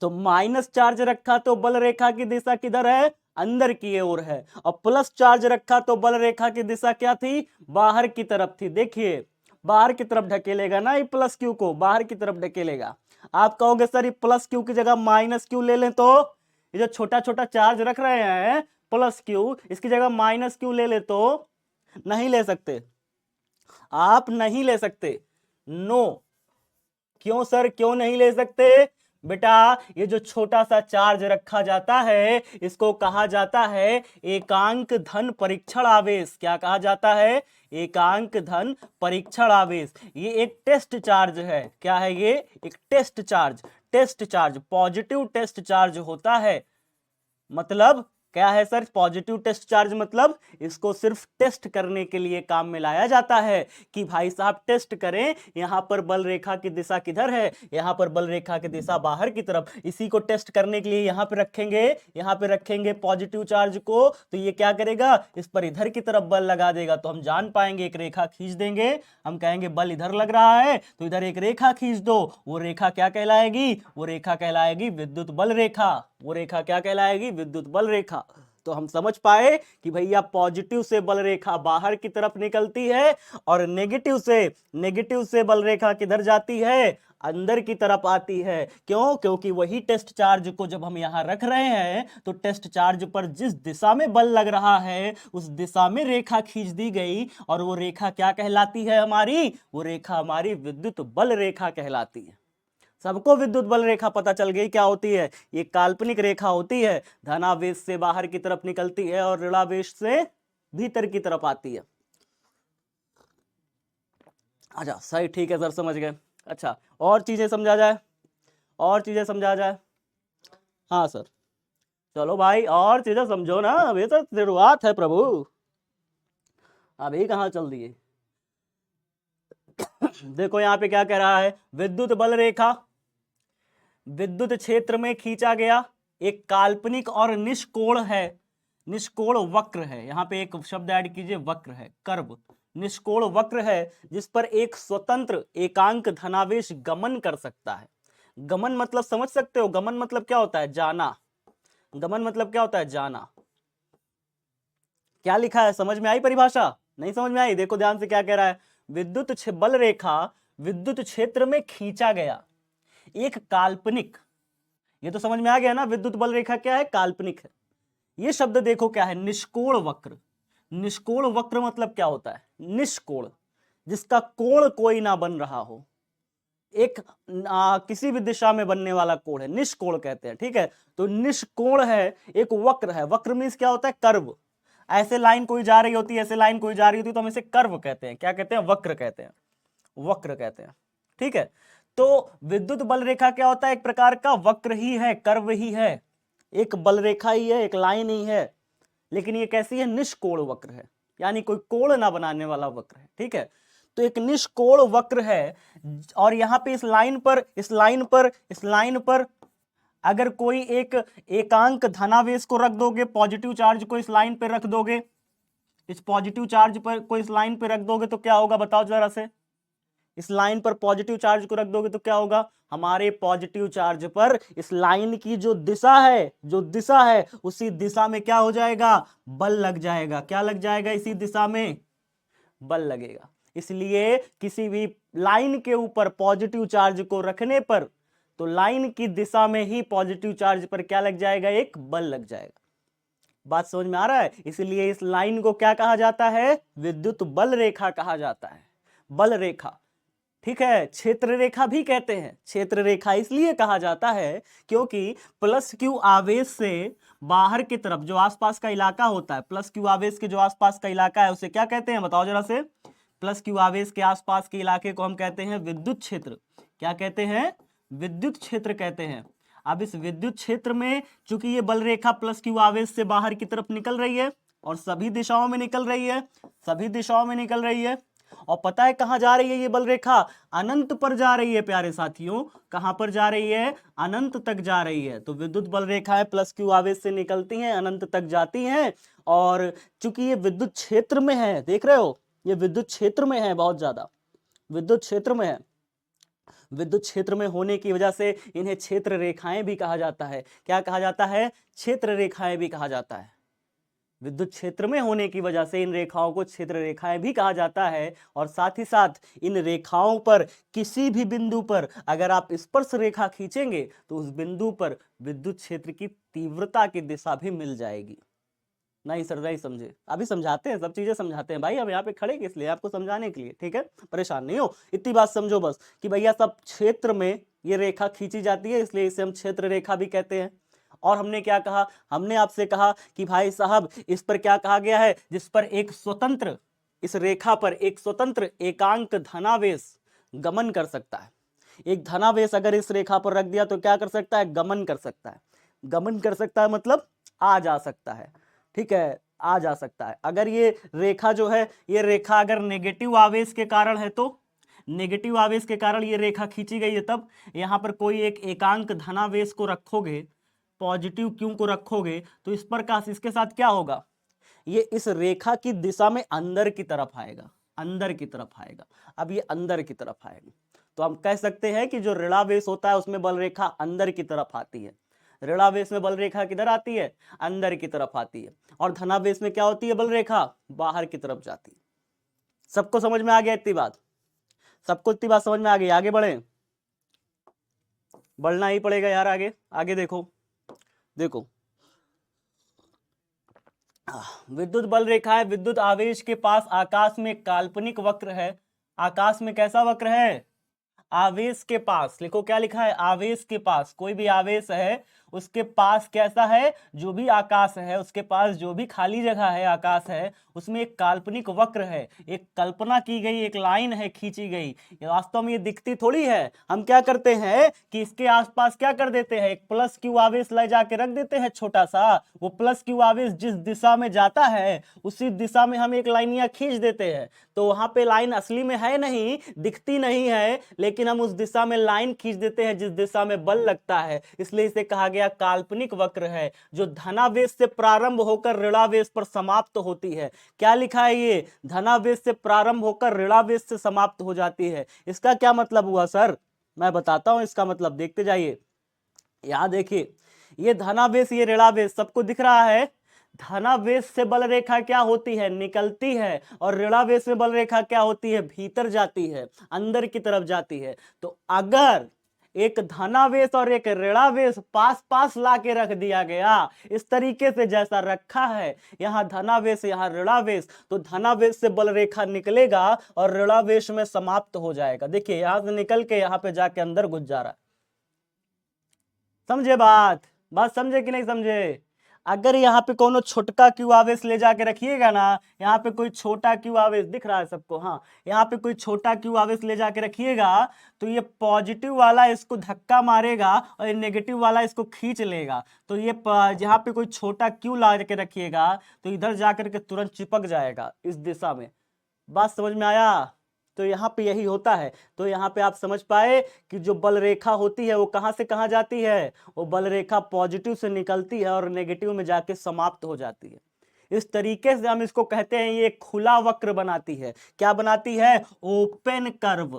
[SPEAKER 1] तो माइनस चार्ज रखा तो बल रेखा की दिशा किधर है? अंदर की ओर है। और प्लस चार्ज रखा तो बल रेखा की दिशा क्या थी? बाहर की तरफ थी। देखिए बाहर की तरफ ढकेलेगा ना, ये प्लस क्यू को बाहर की तरफ ढकेलेगा। आप कहोगे सर ये प्लस क्यू की जगह माइनस क्यू ले लें तो? ये जो छोटा छोटा चार्ज रख रहे हैं प्लस क्यू, इसकी जगह माइनस क्यू ले ले तो? नहीं ले सकते, आप नहीं ले सकते। नो। क्यों सर, क्यों नहीं ले सकते? बेटा ये जो छोटा सा चार्ज रखा जाता है इसको कहा जाता है एकांक धन परीक्षण आवेश। क्या कहा जाता है? एकांक धन परीक्षण आवेश। ये एक टेस्ट चार्ज है। क्या है ये? एक test charge. Test charge, positive test charge होता है। मतलब क्या है सर? पॉजिटिव टेस्ट चार्ज मतलब इसको सिर्फ टेस्ट करने के लिए काम में लाया जाता है कि भाई साहब टेस्ट करें यहां पर बल रेखा की दिशा किधर है, यहां पर बल रेखा की दिशा बाहर की तरफ। इसी को टेस्ट करने के लिए यहां पे रखेंगे पॉजिटिव चार्ज को, तो ये क्या करेगा? इस पर इधर की तरफ बल लगा देगा, तो हम जान पाएंगे, एक रेखा खींच देंगे, हम कहेंगे बल इधर लग रहा है तो इधर एक रेखा खींच दो, वो रेखा क्या कहलाएगी? वो रेखा कहलाएगी विद्युत बल रेखा। वो रेखा क्या कहलाएगी? विद्युत बल रेखा। तो हम समझ पाए कि भैया पॉजिटिव से बल रेखा बाहर की तरफ निकलती है और नेगेटिव से बल रेखा किधर जाती है? अंदर की तरफ आती है। क्यों? क्योंकि वही टेस्ट चार्ज को जब हम यहां रख रहे हैं तो टेस्ट चार्ज पर जिस दिशा में बल लग रहा है उस दिशा में रेखा खींच दी गई, और वो रेखा क्या कहलाती है हमारी? वो रेखा हमारी विद्युत बल रेखा कहलाती है। सबको विद्युत बल रेखा पता चल गई क्या होती है? ये काल्पनिक रेखा होती है, धनावेश से बाहर की तरफ निकलती है और ऋणावेश से भीतर की तरफ आती है। अच्छा सही, ठीक है सर, समझ गए। अच्छा, और चीजें समझा जाए, हाँ सर, चलो भाई और चीजें समझो ना, अभी तो शुरुआत है प्रभु, अभी कहाँ चल दिए। देखो यहाँ पे क्या कह रहा है? विद्युत बल रेखा विद्युत क्षेत्र में खींचा गया एक काल्पनिक और निष्कोण वक्र है। यहाँ पे एक शब्द ऐड कीजिए, वक्र है, कर्व, निष्कोण वक्र है जिस पर एक स्वतंत्र एकांक धनावेश गमन कर सकता है। गमन मतलब समझ सकते हो? गमन मतलब क्या होता है? जाना। गमन मतलब क्या होता है? जाना। क्या लिखा है? समझ में आई परिभाषा? नहीं समझ में आई? देखो ध्यान से क्या कह रहा है। विद्युत बल रेखा विद्युत क्षेत्र में खींचा गया एक काल्पनिक, ये तो समझ में आ गया ना, विद्युत बल रेखा क्या है? काल्पनिक है। ये शब्द देखो क्या है? निष्कोण वक्र। निष्कोण वक्र मतलब क्या होता है? निष्कोण, जिसका कोण कोई ना बन रहा हो, एक किसी भी दिशा में बनने वाला कोण है, निष्कोण कहते हैं, ठीक है। तो निष्कोण है, एक वक्र है। वक्र मींस क्या होता है? कर्व। ऐसे लाइन कोई जा रही होती है, ऐसे लाइन कोई जा रही होती है, तो हम इसे कर्व कहते हैं। क्या कहते हैं? वक्र कहते हैं, वक्र कहते हैं, ठीक है। तो विद्युत बल रेखा क्या होता है? एक प्रकार का वक्र ही है, कर्व ही है, एक बल रेखा ही है, एक लाइन ही है, लेकिन ये कैसी है? निष्कोण वक्र है, यानी कोई कोण ना बनाने वाला वक्र है, ठीक है। तो एक निष्कोण वक्र है, और यहां पे इस लाइन पर अगर कोई एक एकांक धनावेश को रख दोगे, पॉजिटिव चार्ज को इस लाइन पे रख दोगे, इस पॉजिटिव चार्ज पर को इस लाइन पे रख दोगे तो क्या होगा? बताओ जरा से। इस लाइन पर पॉजिटिव चार्ज को रख दोगे तो क्या होगा? हमारे पॉजिटिव चार्ज पर इस लाइन की जो दिशा है उसी दिशा में क्या हो जाएगा? बल लग जाएगा। क्या लग जाएगा? इसी दिशा में बल लगेगा। इसलिए किसी भी लाइन के ऊपर पॉजिटिव चार्ज को रखने पर, तो लाइन की दिशा में ही पॉजिटिव चार्ज पर क्या लग जाएगा? एक बल लग जाएगा। बात समझ में आ रहा है? इसलिए इस लाइन को क्या कहा जाता है? विद्युत बल रेखा कहा जाता है, बल रेखा, ठीक है। क्षेत्र रेखा भी कहते हैं। क्षेत्र रेखा इसलिए कहा जाता है क्योंकि प्लस क्यू आवेश से बाहर की तरफ जो आसपास का इलाका होता है, प्लस क्यू आवेश के जो आसपास का इलाका है उसे क्या कहते हैं? बताओ जरा से। प्लस क्यू आवेश के आसपास के इलाके को हम कहते हैं विद्युत क्षेत्र। क्या कहते हैं? विद्युत क्षेत्र कहते हैं। अब इस विद्युत क्षेत्र में चूंकि ये बल रेखा प्लस क्यू आवेश से बाहर की तरफ निकल रही है और सभी दिशाओं में निकल रही है, और पता है कहां जा रही है ये बल रेखा? अनंत पर जा रही है प्यारे साथियों। कहां पर जा रही है? अनंत तक जा रही है। तो विद्युत बल रेखाएं प्लस क्यू आवेश से निकलती हैं, अनंत तक जाती हैं, और चूंकि ये विद्युत क्षेत्र में है, देख रहे हो, ये विद्युत क्षेत्र में है, बहुत ज्यादा विद्युत क्षेत्र में है। विद्युत क्षेत्र में होने की वजह से इन्हें क्षेत्र रेखाएं भी कहा जाता है। क्या कहा जाता है? क्षेत्र रेखाएं भी कहा जाता है। विद्युत क्षेत्र में होने की वजह से इन रेखाओं को क्षेत्र रेखाएं भी कहा जाता है। और साथ ही साथ इन रेखाओं पर किसी भी बिंदु पर अगर आप स्पर्श रेखा खींचेंगे तो उस बिंदु पर विद्युत क्षेत्र की तीव्रता की दिशा भी मिल जाएगी। नहीं सर नहीं समझे? अभी समझाते हैं, सब चीजें समझाते हैं भाई, हम यहाँ पे खड़े किस लिए? आपको समझाने के लिए, ठीक है। परेशान नहीं हो, इतनी बात समझो बस कि भैया सब क्षेत्र में ये रेखा खींची जाती है, इसलिए इसे हम क्षेत्र रेखा भी कहते हैं। और हमने क्या कहा? हमने आपसे कहा कि भाई साहब इस पर क्या कहा गया है? जिस पर एक स्वतंत्र, इस रेखा पर एक स्वतंत्र एकांक धनावेश गमन कर सकता है। एक धनावेश अगर इस रेखा पर रख दिया तो क्या कर सकता है? गमन कर सकता है। गमन कर सकता है मतलब आ जा सकता है, ठीक है, आ जा सकता है। अगर ये रेखा जो है, ये रेखा अगर नेगेटिव आवेश के कारण है तो नेगेटिव आवेश के कारण ये रेखा खींची गई है, तब यहाँ पर कोई एक एकांक धनावेश को रखोगे, पॉजिटिव क्यू को रखोगे, तो इस प्रकाश इसके साथ क्या होगा, ये इस रेखा की दिशा में अंदर की तरफ आएगा, अंदर की तरफ आएगा। अब ये अंदर की तरफ आएगा तो हम कह सकते हैं कि जो ऋणावेश होता है उसमें बल रेखा अंदर की तरफ आती है। ऋणावेश में बल रेखा किधर आती है, अंदर की तरफ आती है। और धनावेश में क्या होती है, बल रेखा बाहर की तरफ जाती है। सबको समझ में आ गया इतनी बात, सबको इतनी बात समझ में आ गई। आगे बढ़े, बढ़ना ही पड़ेगा यार, आगे आगे देखो, देखो विद्युत बल रेखा है, विद्युत आवेश के पास आकाश में काल्पनिक वक्र है। आकाश में कैसा वक्र है, आवेश के पास, लिखो क्या लिखा है, आवेश के पास, कोई भी आवेश है उसके पास कैसा है, जो भी आकाश है उसके पास जो भी खाली जगह है, आकाश है, उसमें एक काल्पनिक वक्र है, एक कल्पना की गई एक लाइन है खींची गई। ये वास्तव में ये दिखती थोड़ी है, हम क्या करते हैं कि इसके आसपास क्या कर देते हैं, एक प्लस क्यू आवेश ले जाके रख देते हैं छोटा सा, वो प्लस क्यू आवेश जिस दिशा में जाता है उसी दिशा में हम एक लाइनिया खींच देते हैं। तो वहां पे लाइन असली में है नहीं, दिखती नहीं है, लेकिन हम उस दिशा में लाइन खींच देते हैं जिस दिशा में बल लगता है, इसलिए इसे कहा गया काल्पनिक वक्र है, जो धनावेश से प्रारंभ होकर ऋणावेश पर समाप्त होती है। क्या लिखा है ये, धनावेश से प्रारंभ होकर ऋणावेश से समाप्त हो जाती है। इसका क्या मतलब हुआ सर, मैं बताता हूं इसका मतलब, देखते जाइए। यहां देखिए, ये धनावेश ये ऋणावेश सबको दिख रहा है। धनावेश से बल रेखा क्या होती है, निकलती है, और ऋणावेश में बल रेखा क्या होती है, भीतर जाती है, अंदर की तरफ जाती है। तो अगर एक धनावेश और एक ऋणावेश पास पास ला के रख दिया गया इस तरीके से जैसा रखा है, यहां धनावेश यहां ऋणावेश, तो धनावेश से बल रेखा निकलेगा और ऋणावेश में समाप्त हो जाएगा। देखिए यहां से निकल के यहां पे जाके अंदर घुस जा रहा है। समझे बात, बात समझे कि नहीं समझे। अगर यहाँ पे कोनो छोटका क्यू आवेश ले जाके रखिएगा ना, यहाँ पे कोई छोटा क्यू आवेश दिख रहा है सबको, हाँ, यहाँ पे कोई छोटा क्यू आवेश ले जाके रखिएगा तो ये पॉजिटिव वाला इसको धक्का मारेगा और ये नेगेटिव वाला इसको खींच लेगा। तो ये जहाँ पे कोई छोटा क्यू ला के रखिएगा तो इधर जाकर के तुरंत चिपक जाएगा इस दिशा में। बात समझ में आया। तो यहाँ पे यही होता है। तो यहाँ पे आप समझ पाए कि जो बल रेखा होती है वो कहाँ से कहाँ जाती है, वो बल रेखा पॉजिटिव से निकलती है और नेगेटिव में जाके समाप्त हो जाती है। इस तरीके से हम इसको कहते हैं, ये खुला वक्र बनाती है। क्या बनाती है, ओपन कर्व,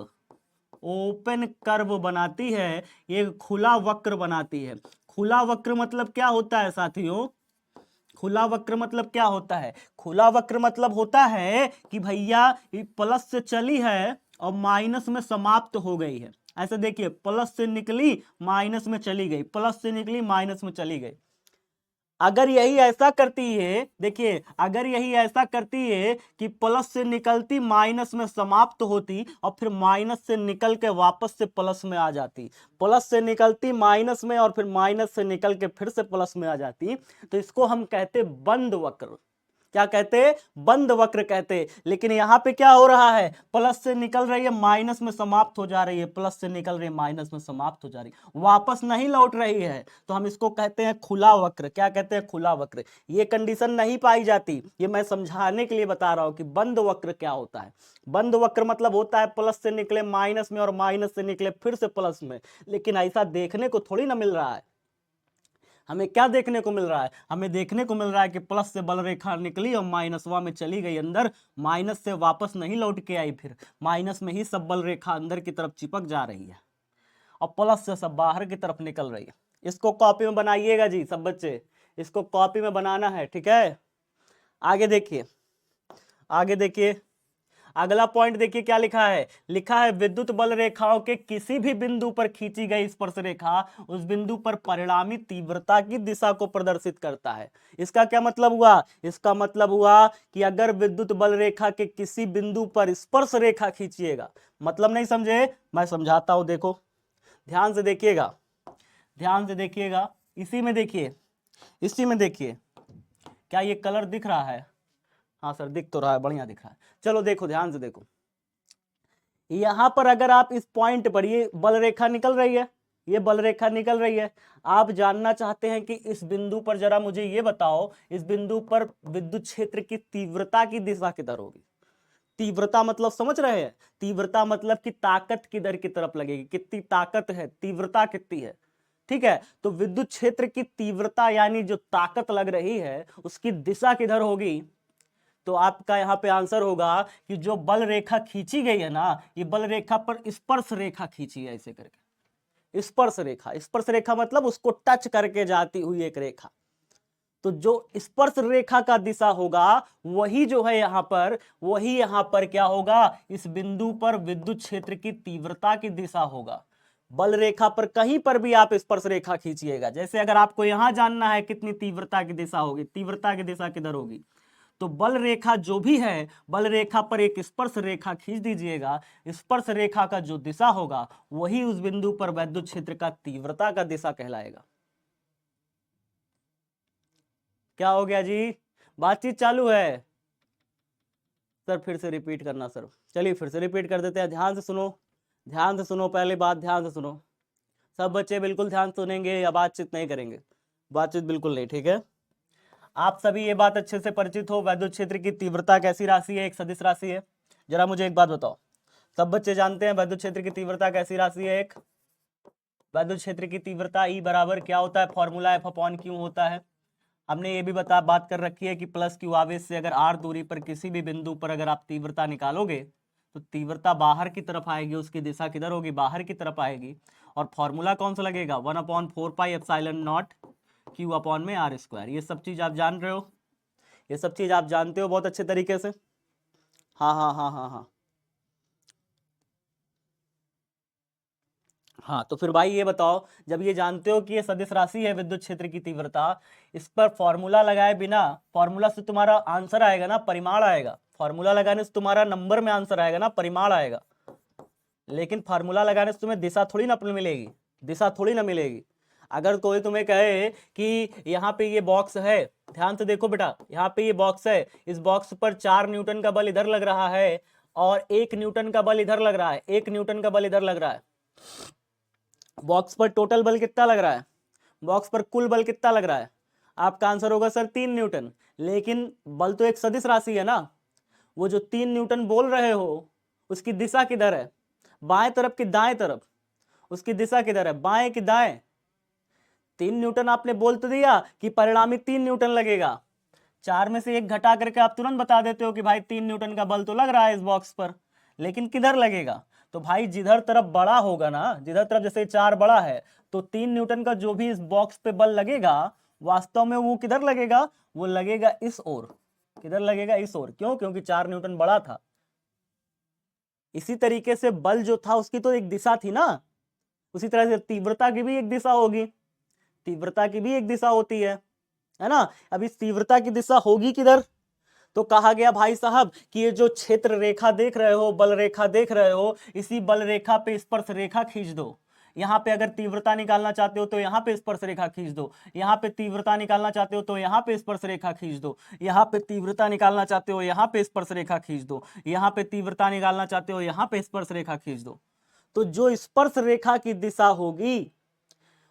[SPEAKER 1] ओपन कर्व बनाती है, ये खुला वक्र बनाती है। खुला वक्र मतलब क्या होता है साथियों, खुला वक्र मतलब क्या होता है, खुला वक्र मतलब होता है कि भैया ये प्लस से चली है और माइनस में समाप्त हो गई है। ऐसे देखिए, प्लस से निकली माइनस में चली गई, प्लस से निकली माइनस में चली गई। अगर यही ऐसा करती है, देखिए अगर यही ऐसा करती है कि प्लस से निकलती माइनस में समाप्त होती और फिर माइनस से निकल के वापस से प्लस में आ जाती, प्लस से निकलती माइनस में और फिर माइनस से निकल के फिर से प्लस में आ जाती, तो इसको हम कहते बंद वक्र। क्या कहते, बंद वक्र कहते। लेकिन यहां पे क्या हो रहा है, प्लस से निकल रही है माइनस में समाप्त हो जा रही है, प्लस से निकल रही है माइनस में समाप्त हो जा रही है, वापस नहीं लौट रही है, तो हम इसको कहते हैं खुला वक्र। क्या कहते हैं, खुला वक्र। ये कंडीशन नहीं पाई जाती, ये मैं समझाने के लिए बता रहा हूं कि बंद वक्र क्या होता है। बंद वक्र मतलब होता है प्लस से निकले माइनस में और माइनस से निकले फिर से प्लस में। लेकिन ऐसा देखने को थोड़ी ना मिल रहा है। हमें क्या देखने को मिल रहा है, हमें देखने को मिल रहा है कि प्लस से बल रेखा निकली और माइनसवा में चली गई अंदर, माइनस से वापस नहीं लौट के आई, फिर माइनस में ही सब बल रेखा अंदर की तरफ चिपक जा रही है और प्लस से सब बाहर की तरफ निकल रही है। इसको कॉपी में बनाइएगा जी सब बच्चे, इसको कॉपी में बनाना है, ठीक है। आगे देखिए, आगे देखिए, अगला पॉइंट देखिए क्या लिखा है, लिखा है विद्युत बल रेखाओं के किसी भी बिंदु पर खींची गई स्पर्श रेखा उस बिंदु पर परिणामी तीव्रता की दिशा को प्रदर्शित करता है। इसका क्या मतलब हुआ, इसका मतलब हुआ कि अगर विद्युत बल रेखा के किसी बिंदु पर स्पर्श रेखा खींचिएगा, मतलब नहीं समझे, मैं समझाता हूं, देखो ध्यान से देखिएगा, ध्यान से देखिएगा, इसी में देखिए, इसी में देखिए, क्या ये कलर दिख रहा है, हाँ सर दिख तो रहा है, बढ़िया दिख रहा है। चलो देखो ध्यान से देखो, यहां पर अगर आप इस पॉइंट पर, ये बल रेखा निकल रही है, ये बल रेखा निकल रही है। आप जानना चाहते हैं कि इस बिंदु पर जरा मुझे ये बताओ, इस बिंदु पर विद्युत क्षेत्र की तीव्रता की दिशा किधर होगी? तीव्रता मतलब समझ रहे हैं? तीव्रता मतलब कि ताकत किधर की तरफ लगेगी, कितनी ताकत है, तीव्रता कितनी है। ठीक है, तो विद्युत क्षेत्र की तीव्रता यानी जो ताकत लग रही है उसकी दिशा किधर होगी? तो आपका यहां पे आंसर होगा कि जो बल रेखा खींची गई है ना, ये बल रेखा पर स्पर्श रेखा खींची है ऐसे करके। स्पर्श रेखा, स्पर्श रेखा मतलब उसको टच करके जाती हुई एक रेखा। तो जो स्पर्श रेखा का दिशा होगा वही जो है यहां पर, वही यहां पर क्या होगा, इस बिंदु पर विद्युत क्षेत्र की तीव्रता की दिशा होगा। बल रेखा पर कहीं पर भी आप स्पर्श रेखा खींचिएगा, जैसे अगर आपको यहां जानना है कितनी तीव्रता की दिशा होगी, तीव्रता की दिशा किधर होगी, तो बल रेखा जो भी है, बल रेखा पर एक स्पर्श रेखा खींच दीजिएगा। स्पर्श रेखा का जो दिशा होगा वही उस बिंदु पर विद्युत क्षेत्र का तीव्रता का दिशा कहलाएगा। क्या हो गया जी? बातचीत चालू है सर, फिर से रिपीट करना सर। चलिए फिर से रिपीट कर देते हैं, ध्यान से सुनो, ध्यान से सुनो, पहले बात ध्यान से सुनो। सब बच्चे बिल्कुल ध्यान सुनेंगे या बातचीत नहीं करेंगे? बातचीत बिल्कुल नहीं, ठीक है। आप सभी ये बात अच्छे से परिचित हो, विद्युत क्षेत्र की तीव्रता कैसी राशि है? एक सदिश राशि है। जरा मुझे एक बात बताओ, सब बच्चे जानते हैं विद्युत क्षेत्र की तीव्रता कैसी राशि है? एक विद्युत क्षेत्र की तीव्रता ई बराबर क्या होता है, फॉर्मूला एफ अपॉन क्यू होता है। हमने ये भी बात कर रखी है कि प्लस क्यू आवेश से अगर आर दूरी पर किसी भी बिंदु पर अगर आप तीव्रता निकालोगे तो तीव्रता बाहर की तरफ आएगी, उसकी दिशा किधर होगी, बाहर की तरफ आएगी। और फॉर्मूला कौन सा लगेगा, 1/4πε0 क्यू अपॉन में आर स्क्वायर। ये सब चीज आप जान रहे हो, ये सब चीज आप जानते हो बहुत अच्छे तरीके से। हाँ हाँ हाँ हाँ हाँ हाँ, तो फिर भाई ये बताओ, जब ये जानते हो कि ये सदिश राशि है विद्युत क्षेत्र की तीव्रता, इस पर फॉर्मूला लगाए बिना, फॉर्मूला से तुम्हारा आंसर आएगा ना, परिमाण आएगा। फॉर्मूला लगाने से तुम्हारा नंबर में आंसर आएगा ना, परिमाण आएगा। लेकिन फार्मूला लगाने से तुम्हें दिशा थोड़ी ना मिलेगी, दिशा थोड़ी ना मिलेगी। अगर कोई तुम्हें कहे कि यहाँ पे ये बॉक्स है, ध्यान से देखो बेटा, यहाँ पे ये बॉक्स है, इस बॉक्स पर 4 न्यूटन का बल इधर लग रहा है और 1 न्यूटन का बल इधर लग रहा है, 1 न्यूटन का बल इधर लग रहा है। बॉक्स पर टोटल बल कितना लग रहा है, बॉक्स पर कुल बल कितना लग रहा है? आपका आंसर होगा सर 3 न्यूटन। लेकिन बल तो एक सदिश राशि है ना, वो जो 3 न्यूटन बोल रहे हो उसकी दिशा किधर है, बाएं तरफ की दाएं तरफ, उसकी दिशा किधर है, बाएं की दाएं? 3 न्यूटन आपने बोल तो दिया कि परिणामी 3 न्यूटन लगेगा, 4 में से 1 घटा करके आप तुरंत बता देते हो कि भाई 3 न्यूटन का बल तो लग रहा है इस बॉक्स पर, लेकिन किधर लगेगा? तो भाई जिधर तरफ बड़ा होगा ना, जिधर तरफ जैसे 4 बड़ा है तो 3 न्यूटन का जो भी इस बॉक्स पे बल लगेगा वास्तव में वो किधर लगेगा, वो लगेगा इस ओर। किधर लगेगा, इस ओर। क्यों? क्योंकि 4 न्यूटन बड़ा था। इसी तरीके से बल जो था उसकी तो एक दिशा थी ना, उसी तरह से तीव्रता की भी एक दिशा होगी, तीव्रता की भी एक दिशा होती है ना। अब इस तीव्रता की दिशा होगी किधर? तो कहा गया भाई साहब कि ये जो क्षेत्र रेखा देख रहे हो, बल रेखा देख रहे हो, इसी बल रेखा पे स्पर्श रेखा खींच दो। यहाँ पे अगर तीव्रता निकालना चाहते हो तो यहाँ पे स्पर्श रेखा खींच दो, यहाँ पे तीव्रता निकालना चाहते हो तो यहाँ पे स्पर्श रेखा खींच दो, यहाँ पे तीव्रता निकालना चाहते हो यहाँ पे स्पर्श रेखा खींच दो, यहाँ पे तीव्रता निकालना चाहते हो यहाँ पे स्पर्श रेखा खींच दो। तो जो स्पर्श रेखा की दिशा होगी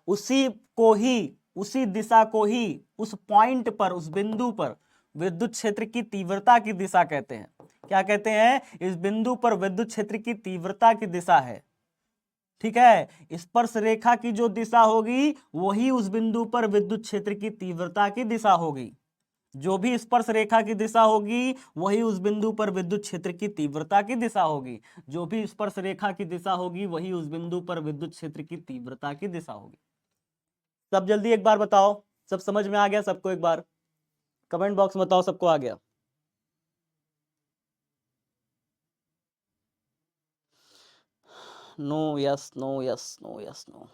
[SPEAKER 1] उसी को ही, उसी दिशा को ही उस पॉइंट पर, उस बिंदु पर विद्युत क्षेत्र की तीव्रता की दिशा कहते हैं। क्या कहते हैं? इस बिंदु पर विद्युत क्षेत्र की तीव्रता की दिशा है। ठीक है, स्पर्श रेखा की जो दिशा होगी वही उस बिंदु पर विद्युत क्षेत्र की तीव्रता की दिशा होगी। जो भी स्पर्श रेखा की दिशा होगी वही उस बिंदु पर विद्युत क्षेत्र की तीव्रता की दिशा होगी। जो भी स्पर्श रेखा की दिशा होगी वही उस बिंदु पर विद्युत क्षेत्र की तीव्रता की दिशा होगी। सब जल्दी एक बार बताओ, सब समझ में आ गया सबको? एक बार कमेंट बॉक्स में बताओ सबको आ गया। No yes no yes no yes no,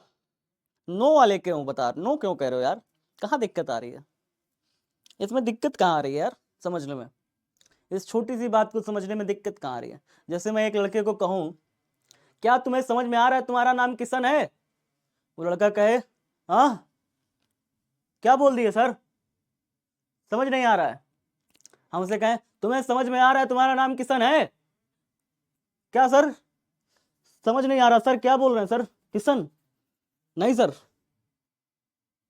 [SPEAKER 1] no वाले क्यों बता, नो क्यों कह रहे हो यार? कहाँ दिक्कत आ रही है इसमें? दिक्कत कहाँ आ रही है यार समझने में? इस छोटी सी बात को समझने में दिक्कत कहाँ आ रही है? जैसे मैं एक लड़के को कहूं क्या तुम्हें समझ में आ रहा है तुम्हारा नाम किशन है, वो लड़का कहे हाँ, क्या बोल दिए सर, समझ नहीं आ रहा है। हम उसे कहें तुम्हें समझ में आ रहा है तुम्हारा नाम किशन है, क्या सर समझ नहीं आ रहा सर, क्या बोल रहे हैं सर, किशन? नहीं सर,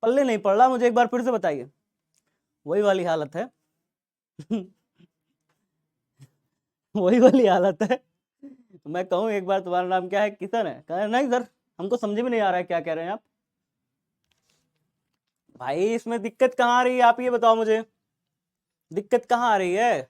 [SPEAKER 1] पल्ले नहीं पड़ रहा, मुझे एक बार फिर से बताइए। वही वाली हालत है। वही वाली हालत है। मैं कहूँ एक बार तुम्हारा नाम क्या है, किशन है, कह नहीं सर हमको समझ में नहीं आ रहा है क्या कह रहे हैं आप। भाई इसमें दिक्कत कहाँ आ रही है, आप ये बताओ मुझे, दिक्कत कहाँ आ रही है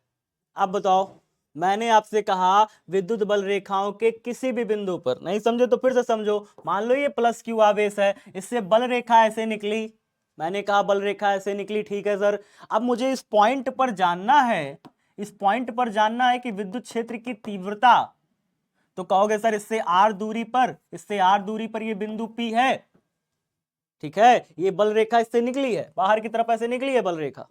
[SPEAKER 1] आप बताओ। मैंने आपसे कहा विद्युत बल रेखाओं के किसी भी बिंदु पर, नहीं समझे तो फिर से समझो। मान लो ये प्लस क्यू आवेश है, इससे बल रेखा ऐसे निकली, मैंने कहा बल रेखा ऐसे निकली, ठीक है सर। अब मुझे इस पॉइंट पर जानना है, इस पॉइंट पर जानना है कि विद्युत क्षेत्र की तीव्रता, तो कहोगे सर इससे आर दूरी पर, इससे आर दूरी पर ये बिंदु पी है, ठीक है, ये बल रेखा इससे निकली है, बाहर की तरफ ऐसे निकली है बल रेखा।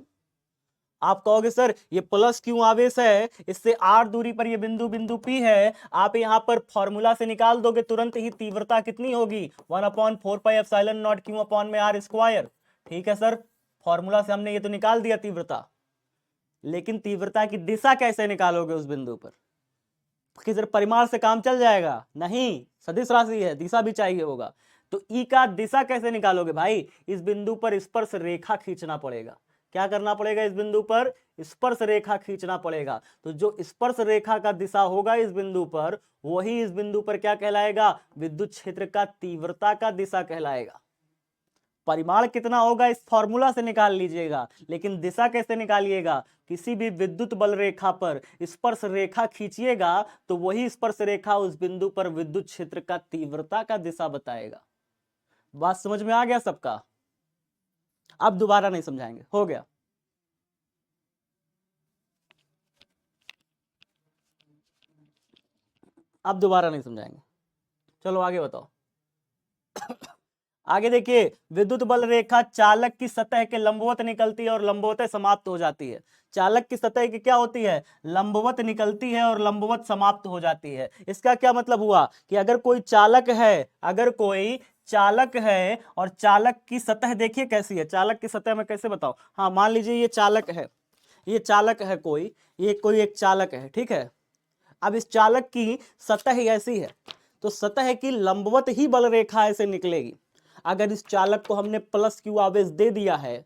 [SPEAKER 1] आप कहोगे सर ये प्लस क्यों आवेश है, इससे आर दूरी पर ये बिंदु बिंदु पी है, आप यहां पर फॉर्मूला से निकाल दोगे तुरंत ही, तीव्रता कितनी होगी 1/4πε0 क्यू अपॉन में आर स्क्वायर। ठीक है सर, फॉर्मूला से हमने ये तो निकाल दिया तीव्रता, लेकिन तीव्रता की दिशा कैसे निकालोगे उस बिंदु पर, कि सिर्फ परिमाण से काम चल जाएगा, नहीं, सदिश राशि है, दिशा भी चाहिए होगा। तो ई का दिशा कैसे निकालोगे भाई, इस बिंदु पर स्पर्श रेखा खींचना पड़ेगा। क्या करना पड़ेगा, इस बिंदु पर स्पर्श रेखा खींचना पड़ेगा। तो जो स्पर्श रेखा का दिशा होगा इस बिंदु पर, वही इस बिंदु पर क्या कहलाएगा, विद्युत क्षेत्र का तीव्रता का दिशा कहलाएगा। परिमाण कितना होगा इस फॉर्मूला से निकाल लीजिएगा, लेकिन दिशा कैसे निकालिएगा, किसी भी विद्युत बल रेखा पर स्पर्श रेखा खींचिएगा तो वही स्पर्श रेखा उस बिंदु पर विद्युत क्षेत्र का तीव्रता का दिशा बताएगा। बात समझ में आ गया सबका, अब दोबारा नहीं समझाएंगे, हो गया। अब दोबारा नहीं समझाएंगे, चलो आगे बताओ। आगे देखिए, विद्युत बल रेखा चालक की सतह के लंबवत निकलती है और लंबवत समाप्त हो जाती है। चालक की सतह की क्या होती है, लंबवत निकलती है और लंबवत समाप्त हो जाती है। इसका क्या मतलब हुआ कि अगर कोई चालक है, अगर कोई चालक है और चालक की सतह देखिए कैसी है, चालक की सतह में कैसे बताओ, हाँ मान लीजिए ये चालक है, ये चालक है कोई, ये कोई एक चालक है, ठीक है। अब इस चालक की सतह ऐसी है, तो सतह की लंबवत ही बल रेखा ऐसे निकलेगी। अगर इस चालक को हमने प्लस क्यू आवेश दे दिया है,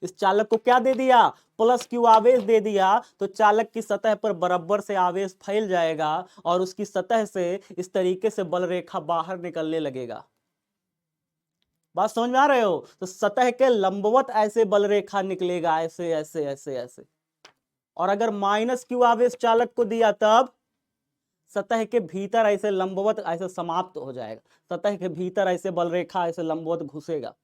[SPEAKER 1] इस चालक को क्या दे दिया, प्लस क्यू आवेश दे दिया, तो चालक की सतह पर बराबर से आवेश फैल जाएगा और उसकी सतह से इस तरीके से बल रेखा बाहर निकलने लगेगा। बात समझ में आ रहे हो, तो सतह के लंबवत ऐसे बल रेखा निकलेगा, ऐसे ऐसे ऐसे ऐसे। और अगर माइनस क्यू आवेश चालक को दिया तब सतह के भीतर ऐसे लंबवत ऐसे समाप्त हो जाएगा, सतह के भीतर ऐसे बल रेखा ऐसे लंबवत घुसेगा।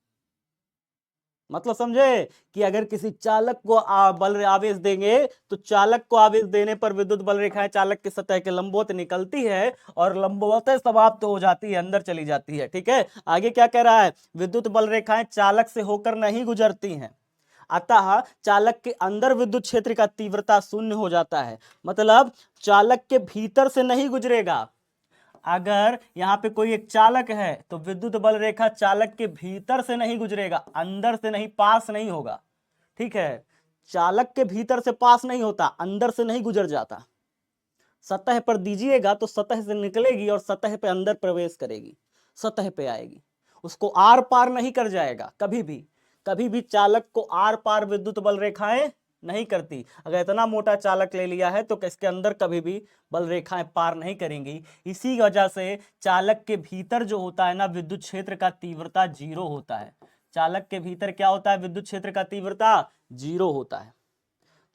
[SPEAKER 1] मतलब समझे कि अगर किसी चालक को बल आवेश देंगे तो चालक को आवेश देने पर विद्युत बल रेखाएं चालक की सतह के लंबवत निकलती है और लंबवत समाप्त हो जाती है, अंदर चली जाती है। ठीक है, आगे क्या कह रहा है, विद्युत बल रेखाएं चालक से होकर नहीं गुजरती हैं, अतः चालक के अंदर विद्युत क्षेत्र का तीव्रता शून्य हो जाता है। मतलब चालक के भीतर से नहीं गुजरेगा। अगर यहां पे कोई एक चालक है तो विद्युत बल रेखा चालक के भीतर से नहीं गुजरेगा, अंदर से नहीं, पास नहीं होगा। ठीक है, चालक के भीतर से पास नहीं होता, अंदर से नहीं गुजर जाता। सतह पर दीजिएगा तो सतह से निकलेगी और सतह पे अंदर प्रवेश करेगी, सतह पे आएगी, उसको आर पार नहीं कर जाएगा कभी भी। कभी भी चालक को आर पार विद्युत बल रेखाएं नहीं करती। अगर इतना मोटा चालक ले लिया है तो इसके अंदर कभी भी बल रेखाएं पार नहीं करेंगी। इसी वजह से चालक के भीतर जो होता है ना, विद्युत क्षेत्र का तीव्रता 0 होता है। चालक के भीतर क्या होता है, विद्युत क्षेत्र का तीव्रता 0 होता है।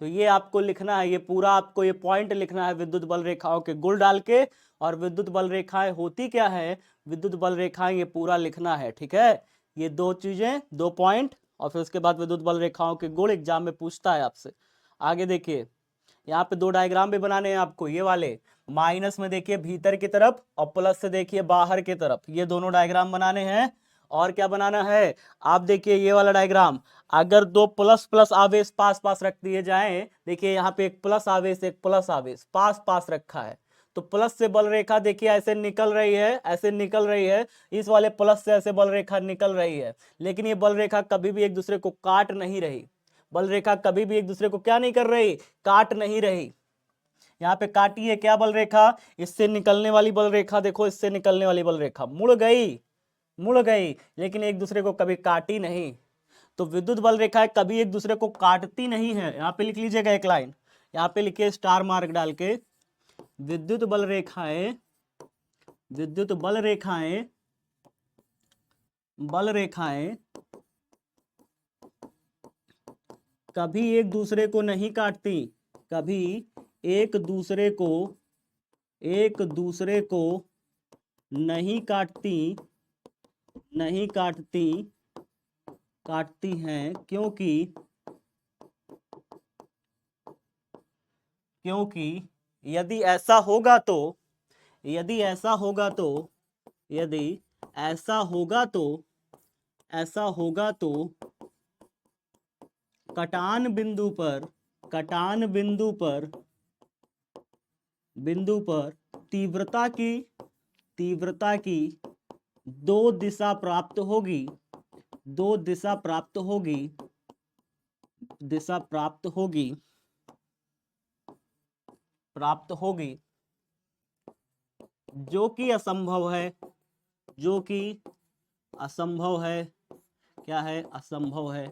[SPEAKER 1] तो ये आपको लिखना है, ये पूरा आपको ये पॉइंट लिखना है विद्युत बल रेखाओं के गुण डाल के। और विद्युत बल रेखाएं होती क्या है, विद्युत बल रेखाएं ये पूरा लिखना है। ठीक है, ये दो चीजें, दो पॉइंट, और फिर उसके बाद विद्युत बल रेखाओं के गुण एग्जाम में पूछता है आपसे। आगे देखिए, यहाँ पे दो डायग्राम भी बनाने हैं आपको, ये वाले माइनस में देखिए भीतर की तरफ और प्लस से देखिए बाहर की तरफ, ये दोनों डायग्राम बनाने हैं। और क्या बनाना है, आप देखिए ये वाला डायग्राम, अगर दो प्लस प्लस आवेश पास पास रख दिए जाएं, देखिए यहाँ पे एक प्लस आवेश एक प्लस आवेश पास पास रखा है, तो प्लस से बल रेखा देखिए ऐसे निकल रही है, ऐसे निकल रही है, इस वाले प्लस से ऐसे बल रेखा निकल रही है, लेकिन ये बल रेखा कभी भी एक दूसरे को काट नहीं रही। बल रेखा कभी भी एक दूसरे को क्या नहीं कर रही, काट नहीं रही। यहाँ पे काटी है क्या बल रेखा, इससे निकलने वाली बल रेखा देखो, इससे निकलने वाली बल रेखा मुड़ गई, मुड़ गई, लेकिन एक दूसरे को कभी काटी नहीं। तो विद्युत बल रेखाएं कभी एक दूसरे को काटती नहीं है। यहाँ पे लिख लीजिएगा एक लाइन, यहाँ पे लिखिए स्टार मार्क डाल के, विद्युत बल रेखाएं, विद्युत बल रेखाएं, बल रेखाएं कभी एक दूसरे को नहीं काटती, कभी एक दूसरे को, एक दूसरे को नहीं काटती, नहीं काटती, काटती हैं, क्योंकि, क्योंकि यदि ऐसा होगा तो, यदि ऐसा होगा तो, यदि ऐसा होगा तो, ऐसा होगा तो कटान बिंदु पर, कटान बिंदु पर, बिंदु पर तीव्रता की, तीव्रता की दो दिशा प्राप्त होगी, दो दिशा प्राप्त होगी, दिशा प्राप्त होगी, प्राप्त होगी, जो कि असंभव है, जो कि असंभव है। क्या है? असंभव है।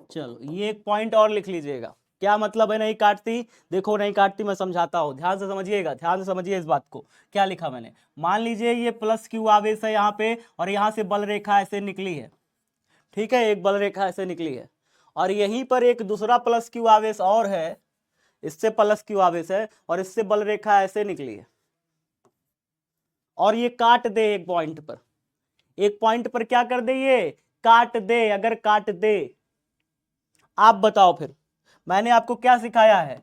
[SPEAKER 1] चलो ये एक पॉइंट और लिख लीजिएगा, क्या मतलब है नहीं काटती? देखो नहीं काटती, मैं समझाता हूं, ध्यान से समझिएगा, ध्यान से समझिए इस बात को। क्या लिखा मैंने? मान लीजिए ये प्लस क्यू आवेश है यहाँ पे, और यहाँ से बल रेखा ऐसे निकली है, ठीक है, एक बल रेखा ऐसे निकली है, और यहीं पर एक दूसरा प्लस क्यू आवेश और है, इससे प्लस क्यू आवेश है, और इससे बल रेखा ऐसे निकली है, और ये काट दे एक पॉइंट पर, एक पॉइंट पर क्या कर दे? ये काट दे। अगर काट दे, आप बताओ फिर मैंने आपको क्या सिखाया है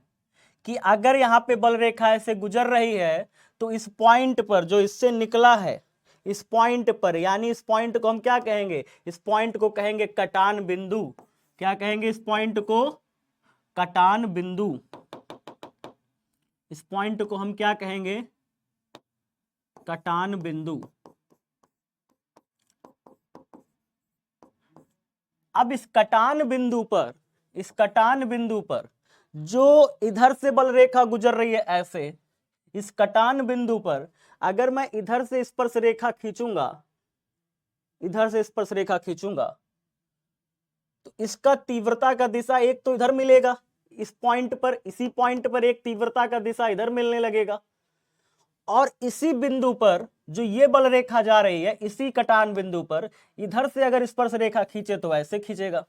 [SPEAKER 1] कि अगर यहां पे बल रेखा ऐसे गुजर रही है, तो इस पॉइंट पर जो इससे निकला है, इस पॉइंट पर, यानी इस पॉइंट को हम क्या कहेंगे? इस पॉइंट को कहेंगे कटान बिंदु। क्या कहेंगे इस पॉइंट को? कटान बिंदु। इस पॉइंट को हम क्या कहेंगे? कटान बिंदु। अब इस कटान बिंदु पर, इस कटान बिंदु पर जो इधर से बल रेखा गुजर रही है ऐसे, इस कटान बिंदु पर अगर मैं इधर से स्पर्श रेखा खींचूंगा, इधर से स्पर्श रेखा खींचूंगा, तो इसका तीव्रता का दिशा एक तो इधर मिलेगा, इस पॉइंट पर, इसी पॉइंट पर एक तीव्रता का दिशा इधर मिलने लगेगा, और इसी बिंदु पर जो ये बल रेखा जा रही है, इसी कटान बिंदु पर इधर से अगर स्पर्श रेखा खींचे तो ऐसे खींचेगा,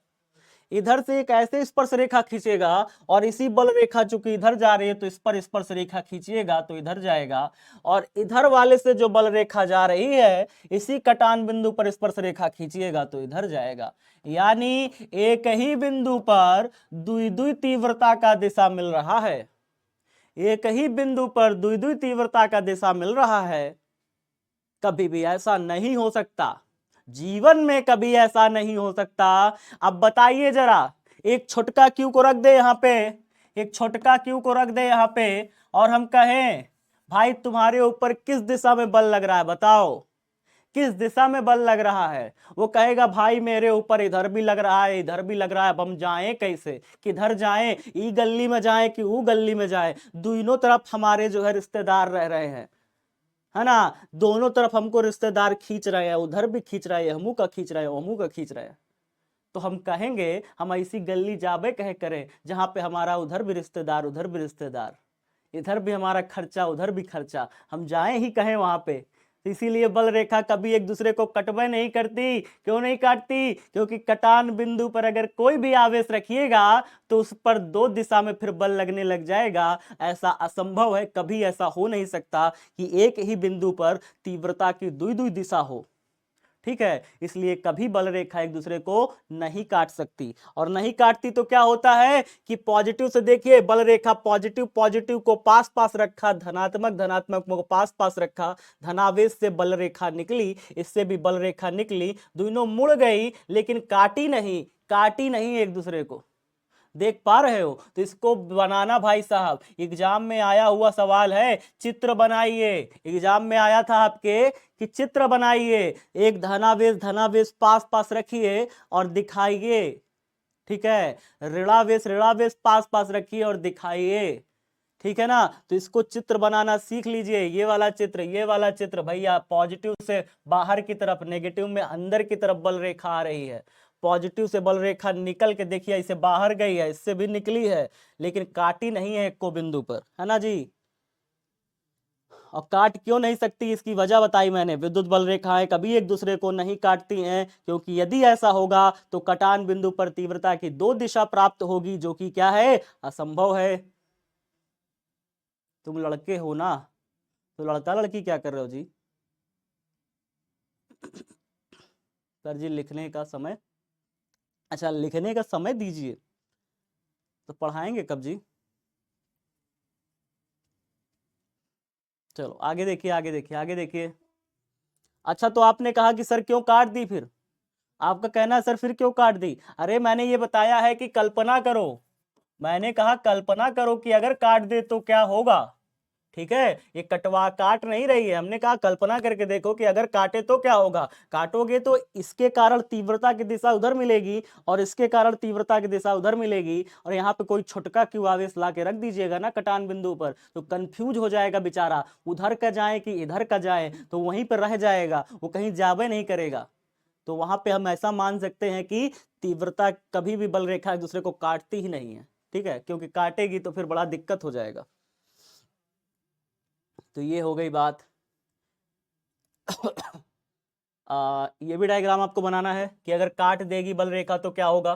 [SPEAKER 1] इधर से एक ऐसे स्पर्श रेखा खींचेगा, और इसी बल रेखा चूंकि इधर जा रही है तो इस पर स्पर्श रेखा खींचिएगा तो इधर जाएगा, और इधर वाले से जो बल रेखा जा रही है इसी कटान बिंदु पर स्पर्श रेखा खींचिएगा तो इधर जाएगा। यानी एक ही बिंदु पर दुई दुई तीव्रता का दिशा मिल रहा है, एक ही बिंदु पर दुई दुई तीव्रता का दिशा मिल रहा है। कभी भी ऐसा नहीं हो सकता, जीवन में कभी ऐसा नहीं हो सकता। अब बताइए जरा, एक छोटका क्यू को रख दे यहां पे, एक छोटका क्यू को रख दे यहां पे, और हम कहें भाई तुम्हारे ऊपर किस दिशा में बल लग रहा है, बताओ किस दिशा में बल लग रहा है? वो कहेगा भाई मेरे ऊपर इधर भी लग रहा है, इधर भी लग रहा है, अब हम जाएं कैसे, किधर जाएं, ई गली में जाएं कि वो गली में जाएं? दोनों तरफ हमारे जो है रिश्तेदार रह रहे हैं, है ना, दोनों तरफ हमको रिश्तेदार खींच रहे हैं, उधर भी खींच रहे हैं, हमू का खींच रहे हैं, हमू का खींच रहे हैं। तो हम कहेंगे हम ऐसी गली जाबे कहे करें जहां पे हमारा उधर भी रिश्तेदार, उधर भी रिश्तेदार, इधर भी हमारा खर्चा, उधर भी खर्चा, हम जाएं ही कहें वहां पे। तो इसीलिए बल रेखा कभी एक दूसरे को कटवे नहीं करती। क्यों नहीं काटती? क्योंकि कटान बिंदु पर अगर कोई भी आवेश रखिएगा तो उस पर दो दिशा में फिर बल लगने लग जाएगा। ऐसा असंभव है, कभी ऐसा हो नहीं सकता कि एक ही बिंदु पर तीव्रता की दुई दुई दिशा हो, ठीक है। इसलिए कभी बल रेखा एक दूसरे को नहीं काट सकती, और नहीं काटती तो क्या होता है कि पॉजिटिव से देखिए, बल रेखा पॉजिटिव पॉजिटिव को पास पास रखा, धनात्मक धनात्मक को पास पास रखा, धनावेश से बल रेखा निकली, इससे भी बल रेखा निकली, दोनों मुड़ गई लेकिन काटी नहीं, काटी नहीं एक दूसरे को। देख पा रहे हो? तो इसको बनाना भाई साहब, एग्जाम में आया हुआ सवाल है, चित्र बनाइए। एग्जाम में आया था आपके कि चित्र बनाइए, एक धनावेश धनावेश पास पास रखिए और दिखाइए, ठीक है, ऋणावेश ऋणावेश पास पास रखिए और दिखाइए ठीक है ना। तो इसको चित्र बनाना सीख लीजिए, ये वाला चित्र, ये वाला चित्र भैया, पॉजिटिव से बाहर की तरफ, नेगेटिव में अंदर की तरफ बल रेखा आ रही है। पॉजिटिव से बल रेखा निकल के देखिए इसे बाहर गई है, इससे भी निकली है, लेकिन काटी नहीं है एक को बिंदु पर, है ना जी। और काट क्यों नहीं सकती, इसकी वजह बताई मैंने। विद्युत बल रेखाएं कभी एक दूसरे को नहीं काटती हैं, क्योंकि यदि ऐसा होगा तो कटान बिंदु पर तीव्रता की दो दिशा प्राप्त होगी, जो कि क्या है, असंभव है। तुम लड़के हो ना, तो लड़का लड़की क्या कर रहे हो जी। सर जी लिखने का समय, अच्छा लिखने का समय दीजिए, तो पढ़ाएंगे कब जी। चलो आगे देखिए, आगे देखिए, आगे देखिए। अच्छा तो आपने कहा कि सर क्यों काट दी, फिर आपका कहना है सर फिर क्यों काट दी। अरे मैंने ये बताया है कि कल्पना करो, मैंने कहा कल्पना करो कि अगर काट दे तो क्या होगा। ठीक है, ये कटवा काट नहीं रही है, हमने कहा कल्पना करके देखो कि अगर काटे तो क्या होगा। काटोगे तो इसके कारण तीव्रता की दिशा उधर मिलेगी, और इसके कारण तीव्रता की दिशा उधर मिलेगी, और यहाँ पे कोई छोटका क्यू आवेश ला के रख दीजिएगा ना कटान बिंदु पर, तो कंफ्यूज हो जाएगा बेचारा, उधर का जाए कि इधर का जाए, तो वहीं पर रह जाएगा, वो कहीं जावे नहीं करेगा। तो वहां पे हम ऐसा मान सकते हैं कि तीव्रता कभी भी बल रेखा एक दूसरे को काटती ही नहीं है। ठीक है, क्योंकि काटेगी तो फिर बड़ा दिक्कत हो जाएगा। तो ये हो गई बात। ये भी डायग्राम आपको बनाना है कि अगर काट देगी बल रेखा तो क्या होगा,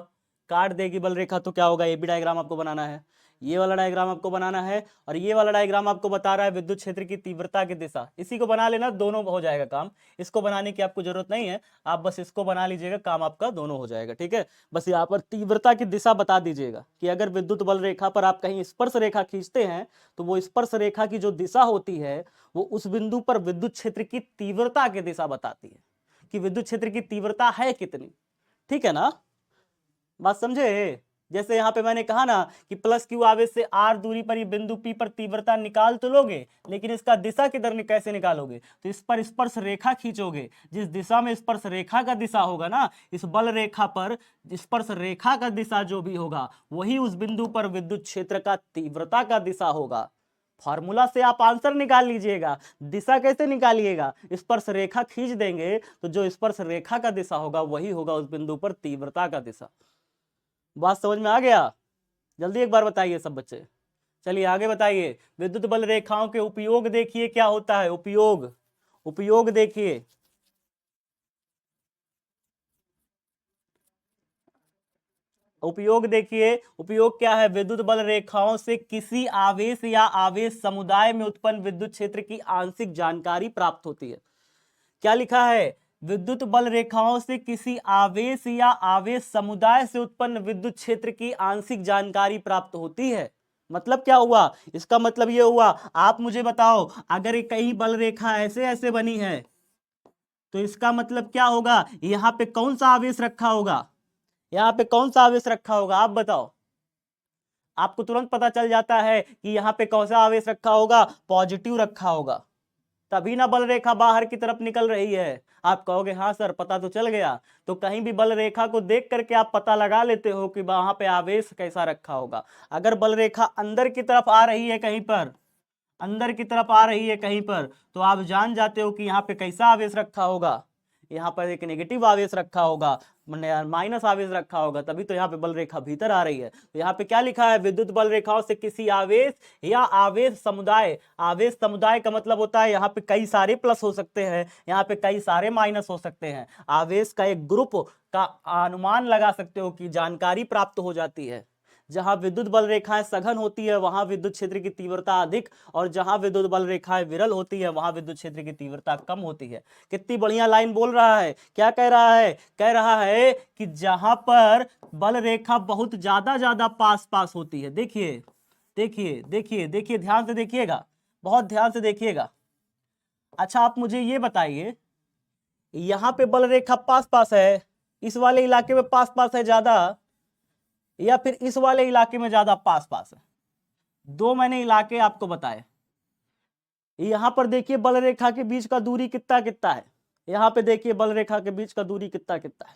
[SPEAKER 1] काट देगी बल रेखा तो क्या होगा, ये भी डायग्राम आपको बनाना है। ये वाला डायग्राम आपको बनाना है, और ये वाला डायग्राम आपको बता रहा है विद्युत क्षेत्र की तीव्रता की दिशा। इसी को बना लेना, दोनों हो जाएगा काम। इसको बनाने की आपको जरूरत नहीं है, आप बस इसको बना लीजिएगा, काम आपका दोनों हो जाएगा। ठीक है, बस यहाँ पर तीव्रता की दिशा बता दीजिएगा कि अगर विद्युत बल रेखा पर आप कहीं स्पर्श रेखा खींचते हैं, तो वो स्पर्श रेखा की जो दिशा होती है वो उस बिंदु पर विद्युत क्षेत्र की तीव्रता की दिशा बताती है, कि विद्युत क्षेत्र की तीव्रता है कितनी। ठीक है ना, बात समझे। जैसे यहाँ पे मैंने कहा ना कि प्लस क्यू आवेश से आर दूरी पर ये बिंदु पी पर तीव्रता निकाल तो लोगे, लेकिन इसका दिशा किधर कैसे निकालोगे, तो इस पर स्पर्श रेखा खींचोगे। जिस दिशा में स्पर्श रेखा का दिशा होगा ना, इस बल रेखा पर स्पर्श रेखा का दिशा जो भी होगा, वही उस बिंदु पर विद्युत क्षेत्र का तीव्रता का दिशा होगा। फॉर्मूला से आप आंसर निकाल लीजिएगा। दिशा कैसे निकालिएगा, स्पर्श रेखा खींच देंगे, तो जो स्पर्श रेखा का दिशा होगा वही होगा उस बिंदु पर तीव्रता का दिशा। बात समझ में आ गया। जल्दी एक बार बताइए सब बच्चे। चलिए आगे बताइए, विद्युत बल रेखाओं के उपयोग देखिए क्या होता है, उपयोग, उपयोग देखिए। उपयोग देखिए, उपयोग क्या है, विद्युत बल रेखाओं से किसी आवेश या आवेश समुदाय में उत्पन्न विद्युत क्षेत्र की आंशिक जानकारी प्राप्त होती है। क्या लिखा है, विद्युत बल रेखाओं से किसी आवेश या आवेश समुदाय से उत्पन्न विद्युत क्षेत्र की आंशिक जानकारी प्राप्त होती है। मतलब क्या हुआ, इसका मतलब ये हुआ, आप मुझे बताओ, अगर कहीं बल रेखा ऐसे ऐसे बनी है, तो इसका मतलब क्या होगा, यहां पे कौन सा आवेश रखा होगा, यहां पे कौन सा आवेश रखा होगा, आप बताओ। आपको तुरंत पता चल जाता है कि यहां पे कौन सा आवेश रखा होगा, पॉजिटिव रखा होगा, तभी ना बल रेखा बाहर की तरफ निकल रही है। आप कहोगे हाँ सर पता तो चल गया, तो कहीं भी बल रेखा को देख करके आप पता लगा लेते हो कि वहां पे आवेश कैसा रखा होगा। अगर बल रेखा अंदर की तरफ आ रही है कहीं पर, अंदर की तरफ आ रही है कहीं पर, तो आप जान जाते हो कि यहाँ पे कैसा आवेश रखा होगा, यहाँ पर एक नेगेटिव आवेश रखा होगा, माइनस आवेश रखा होगा, तभी तो यहाँ पे बल रेखा भीतर आ रही है। तो यहाँ पे क्या लिखा है, विद्युत बल रेखाओं से किसी आवेश या आवेश समुदाय, आवेश समुदाय का मतलब होता है यहाँ पे कई सारे प्लस हो सकते हैं, यहाँ पे कई सारे माइनस हो सकते हैं, आवेश का एक ग्रुप का अनुमान लगा सकते हो कि जानकारी प्राप्त हो जाती है। जहां विद्युत बल रेखाएं सघन होती है वहां विद्युत क्षेत्र की तीव्रता अधिक, और जहां विद्युत बल रेखाएं विरल होती है वहां विद्युत क्षेत्र की तीव्रता कम होती है। कितनी बढ़िया लाइन बोल रहा है, क्या कह रहा है, कह रहा है कि जहां पर बल रेखा बहुत ज्यादा पास पास होती है, देखिए देखिए देखिए देखिए, ध्यान से देखिएगा, बहुत ध्यान से देखिएगा। अच्छा आप मुझे ये बताइए, यहां पे बल रेखा पास पास है, इस वाले इलाके में पास पास है ज्यादा, या फिर इस वाले इलाके में ज्यादा पास पास है। दो मैंने इलाके आपको बताए। यहां पर देखिए बल रेखा के बीच का दूरी कितना कितना है, यहां पे देखिए बल रेखा के बीच का दूरी कितना कितना है।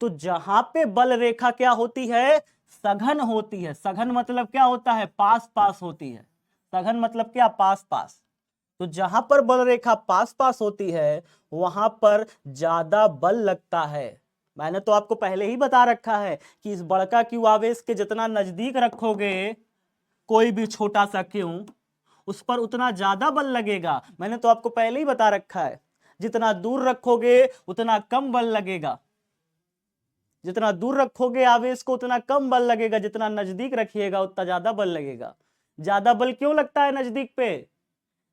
[SPEAKER 1] तो जहां पे बल रेखा क्या होती है, सघन होती है। सघन मतलब क्या होता है? पास पास होती है। सघन मतलब क्या? पास पास। तो जहां पर बल रेखा पास पास होती है वहां पर ज्यादा बल लगता है। मैंने तो आपको पहले ही बता रखा है कि इस बड़का क्यू आवेश के जितना नजदीक रखोगे कोई भी छोटा सा क्यू, उस पर उतना ज्यादा बल लगेगा। मैंने तो आपको पहले ही बता रखा है, जितना दूर रखोगे उतना कम बल लगेगा। जितना दूर रखोगे आवेश को उतना कम बल लगेगा, जितना नजदीक रखिएगा उतना ज्यादा बल लगेगा। ज्यादा बल क्यों लगता है नजदीक पे?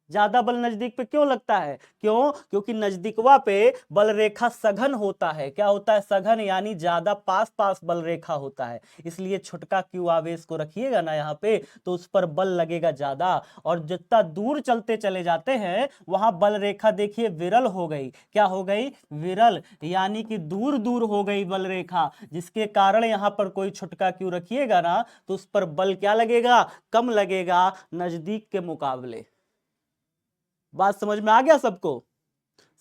[SPEAKER 1] ज्यादा बल नजदीक पे क्यों लगता है? क्यों? क्योंकि नजदीकवा पे बल रेखा सघन होता है। क्या होता है? सघन, यानी ज्यादा पास पास बल रेखा होता है। इसलिए छोटका क्यू आवेश को रखिएगा ना यहाँ पे, तो उस पर बल लगेगा ज्यादा। और जितना दूर चलते चले जाते हैं वहां बल रेखा देखिए विरल हो गई। क्या हो गई? विरल, यानी कि दूर दूर हो गई बल रेखा, जिसके कारण यहां पर कोई छोटका क्यू रखिएगा ना तो उस पर बल क्या लगेगा? कम लगेगा नजदीक के मुकाबले। बात समझ में आ गया सबको?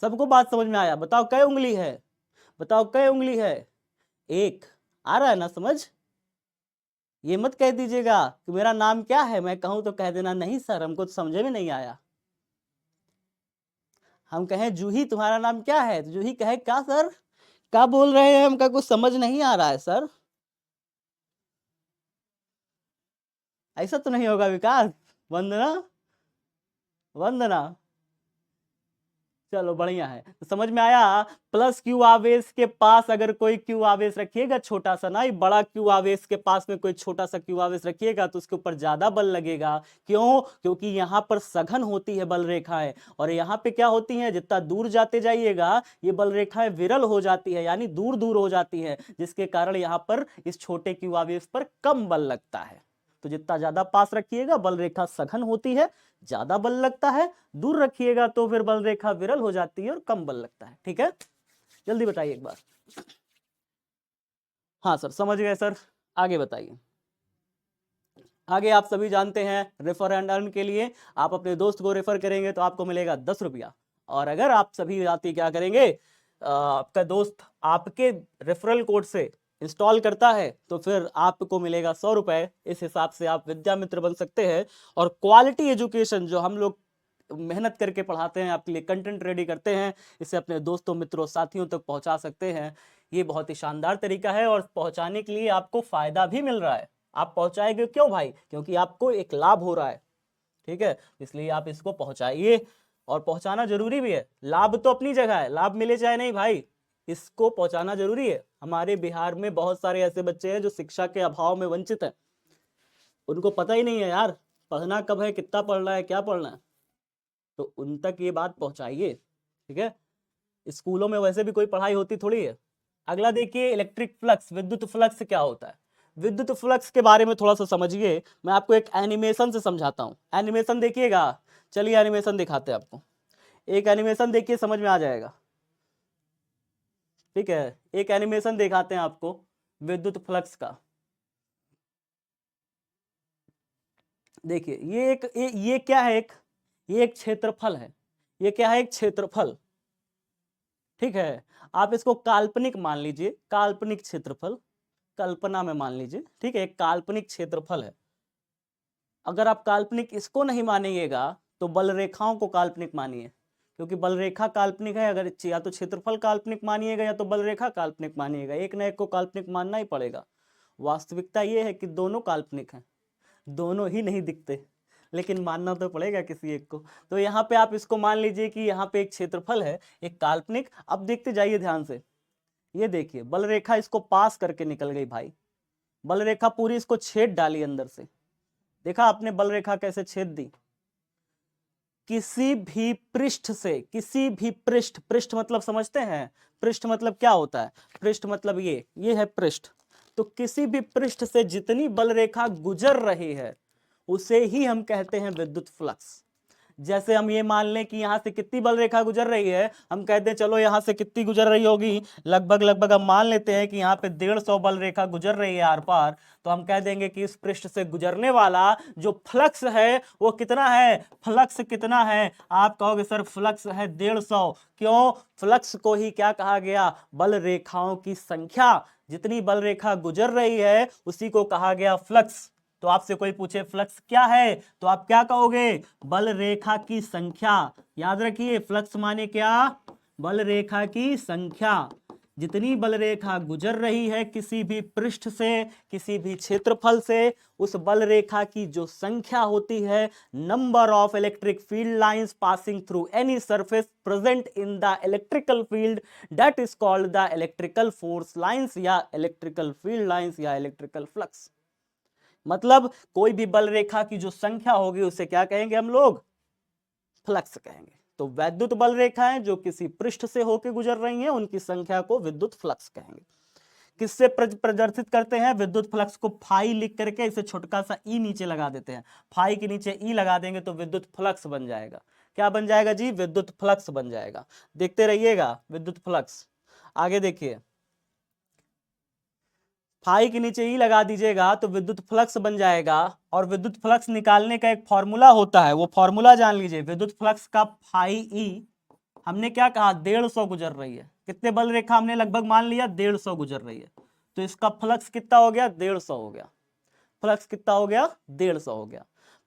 [SPEAKER 1] सबको बात समझ में आया? बताओ कै उंगली है? बताओ कै उंगली है? एक। आ रहा है ना समझ? ये मत कह दीजिएगा कि मेरा नाम क्या है, मैं कहूं तो कह देना नहीं सर हमको तो समझे में नहीं आया। हम कहें जूही तुम्हारा नाम क्या है तो जूही कहे क्या सर, क्या बोल रहे हैं, हमका कुछ समझ नहीं आ रहा है सर। ऐसा तो नहीं होगा विकास? वंदना, वंदना, चलो बढ़िया है। तो समझ में आया? प्लस क्यू आवेश के पास अगर कोई क्यू आवेश रखिएगा छोटा सा, ना ये बड़ा क्यू आवेश के पास में कोई छोटा सा क्यू आवेश रखिएगा तो उसके ऊपर ज्यादा बल लगेगा। क्यों? क्योंकि यहां पर सघन होती है बल रेखाएं, और यहाँ पे क्या होती है? जितना दूर जाते जाइएगा ये बल रेखाएं विरल हो जाती है, यानी दूर दूर हो जाती है, जिसके कारण यहाँ पर इस छोटे क्यू आवेश पर कम बल लगता है। तो जितना ज्यादा पास रखिएगा बल रेखा सघन होती है, ज्यादा बल लगता है। दूर रखिएगा तो फिर बल रेखा विरल हो जाती है और कम बल लगता है। ठीक है, जल्दी बताइए एक बार। हाँ सर समझ गए सर, आगे बताइए। आगे आप सभी जानते हैं रेफर एंड अर्न के लिए आप अपने दोस्त को रेफर करेंगे तो आपको मिलेगा 10 रुपया, और अगर आप सभी साथी क्या करेंगे, आपका दोस्त आपके रेफरल कोड से इंस्टॉल करता है तो फिर आपको मिलेगा 100 रुपए। इस हिसाब से आप विद्या मित्र बन सकते हैं, और क्वालिटी एजुकेशन जो हम लोग मेहनत करके पढ़ाते हैं, आपके लिए कंटेंट रेडी करते हैं, इसे अपने दोस्तों मित्रों साथियों तक पहुंचा सकते हैं। ये बहुत ही शानदार तरीका है, और पहुंचाने के लिए आपको फायदा भी मिल रहा है। आप पहुंचाएंगे क्यों भाई? क्योंकि आपको एक लाभ हो रहा है। ठीक है, इसलिए आप इसको पहुंचाइए, और पहुंचाना जरूरी भी है। लाभ तो अपनी जगह है, लाभ मिले चाहे नहीं भाई, इसको पहुंचाना जरूरी है। हमारे बिहार में बहुत सारे ऐसे बच्चे हैं जो शिक्षा के अभाव में वंचित हैं, उनको पता ही नहीं है यार पढ़ना कब है, कितना पढ़ना है, क्या पढ़ना है, तो उन तक ये बात पहुंचाइए। ठीक है, स्कूलों में वैसे भी कोई पढ़ाई होती थोड़ी है। अगला देखिए इलेक्ट्रिक फ्लक्स, विद्युत फ्लक्स क्या होता है? विद्युत फ्लक्स के बारे में थोड़ा सा समझिए, मैं आपको एक एनिमेशन से समझाता हूँ। एनिमेशन देखिएगा, चलिए एनिमेशन दिखाते हैं आपको। एक एनिमेशन देखिए, समझ में आ जाएगा। ठीक है, एक एनिमेशन दिखाते हैं आपको विद्युत फ्लक्स का। देखिए ये क्या है? ये एक क्षेत्रफल है। ये क्या है? एक क्षेत्रफल। ठीक है, आप इसको काल्पनिक मान लीजिए, काल्पनिक क्षेत्रफल, कल्पना में मान लीजिए। ठीक है, एक काल्पनिक क्षेत्रफल है। अगर आप काल्पनिक इसको नहीं मानिएगा तो बल रेखाओं को काल्पनिक मानिए, क्योंकि बल रेखा काल्पनिक है। अगर या तो क्षेत्रफल काल्पनिक मानिएगा या तो बल रेखा काल्पनिक मानिएगा, एक न एक को काल्पनिक मानना ही पड़ेगा। वास्तविकता यह है कि दोनों काल्पनिक हैं, दोनों ही नहीं दिखते, लेकिन मानना तो पड़ेगा किसी एक को। तो यहाँ पे आप इसको मान लीजिए कि यहाँ पे एक क्षेत्रफल है, एक काल्पनिक। अब देखते जाइए ध्यान से, ये देखिए बल रेखा इसको पास करके निकल गई भाई, बल रेखा पूरी इसको छेद डाली अंदर से। देखा आपने बल रेखा कैसे छेद दी? किसी भी पृष्ठ से, किसी भी पृष्ठ, पृष्ठ मतलब समझते हैं? पृष्ठ मतलब क्या होता है? पृष्ठ मतलब ये है पृष्ठ। तो किसी भी पृष्ठ से जितनी बल रेखा गुजर रही है उसे ही हम कहते हैं विद्युत फ्लक्स। जैसे हम ये मान लें कि यहाँ से कितनी बल रेखा गुजर रही है, हम कहते हैं चलो यहाँ से कितनी गुजर रही होगी, लगभग लगभग हम मान लेते हैं कि यहाँ पे 150 बल रेखा गुजर रही है आर पार। तो हम कह देंगे कि इस पृष्ठ से गुजरने वाला जो फ्लक्स है वो कितना है, फ्लक्स कितना है। आप कहोगे सर फ्लक्स है 150, क्यों? फ्लक्स को ही क्या कहा गया, बल रेखाओं की संख्या, जितनी बल रेखा गुजर रही है उसी को कहा गया फ्लक्स। तो आपसे कोई पूछे फ्लक्स क्या है तो आप क्या कहोगे, बल रेखा की संख्या। याद रखिए फ्लक्स माने क्या, बल रेखा की संख्या। जितनी बल रेखा गुजर रही है किसी भी पृष्ठ से, किसी भी क्षेत्रफल से, उस बल रेखा की जो संख्या होती है, number of electric field lines passing through any surface present in the electrical field, that is called the electrical force lines या इलेक्ट्रिकल फील्ड लाइंस या इलेक्ट्रिकल फ्लक्स। मतलब कोई भी बल रेखा की जो संख्या होगी उसे क्या कहेंगे हम लोग, फ्लक्स कहेंगे। तो वैद्युत बल रेखाएं जो किसी पृष्ठ से होकर गुजर रही हैं उनकी संख्या को विद्युत फ्लक्स कहेंगे। किससे प्रदर्शित करते हैं, विद्युत फ्लक्स को फाई लिख करके इसे छोटका सा ई नीचे लगा देते हैं, फाई के नीचे ई लगा देंगे तो विद्युत फ्लक्स बन जाएगा। क्या बन जाएगा जी, विद्युत फ्लक्स बन जाएगा। देखते रहिएगा विद्युत फ्लक्स। आगे देखिए, फाई के नीचे ई लगा दीजिएगा तो विद्युत फ्लक्स बन जाएगा। और विद्युत फ्लक्स निकालने का एक फॉर्मूला होता है, वो फॉर्मूला जान लीजिए। विद्युत फ्लक्स का फाई ई हमने क्या कहा, 150 गुजर रही है। कितने बल रेखा हमने लगभग मान लिया, 150 गुजर रही है। तो इसका फ्लक्स कितना हो गया, 150 हो गया। फ्लक्स कितना हो गया, 150 हो गया।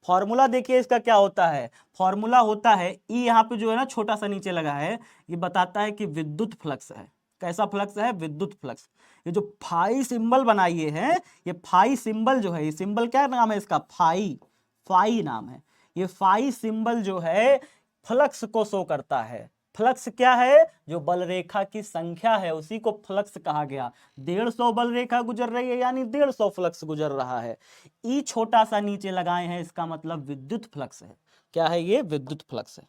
[SPEAKER 1] फॉर्मूला देखिए इसका क्या होता है, फॉर्मूला होता है ई, यहाँ पे जो है ना छोटा सा नीचे लगा है, ये बताता है कि विद्युत फ्लक्स है। कैसा फ्लक्स है, विद्युत फ्लक्स। ये जो फाई सिंबल बनाइए हैं, ये फाई सिंबल जो है, ये सिंबल क्या नाम है इसका, फाई, फाई नाम है। ये फाई सिंबल जो है फ्लक्स को शो करता है। फ्लक्स क्या है, जो बल रेखा की संख्या है उसी को फ्लक्स कहा गया। 150 बल रेखा गुजर रही है यानी 150 फ्लक्स गुजर रहा है। ई छोटा सा नीचे लगाए हैं, इसका मतलब विद्युत फ्लक्स है। क्या है ये, विद्युत फ्लक्स है।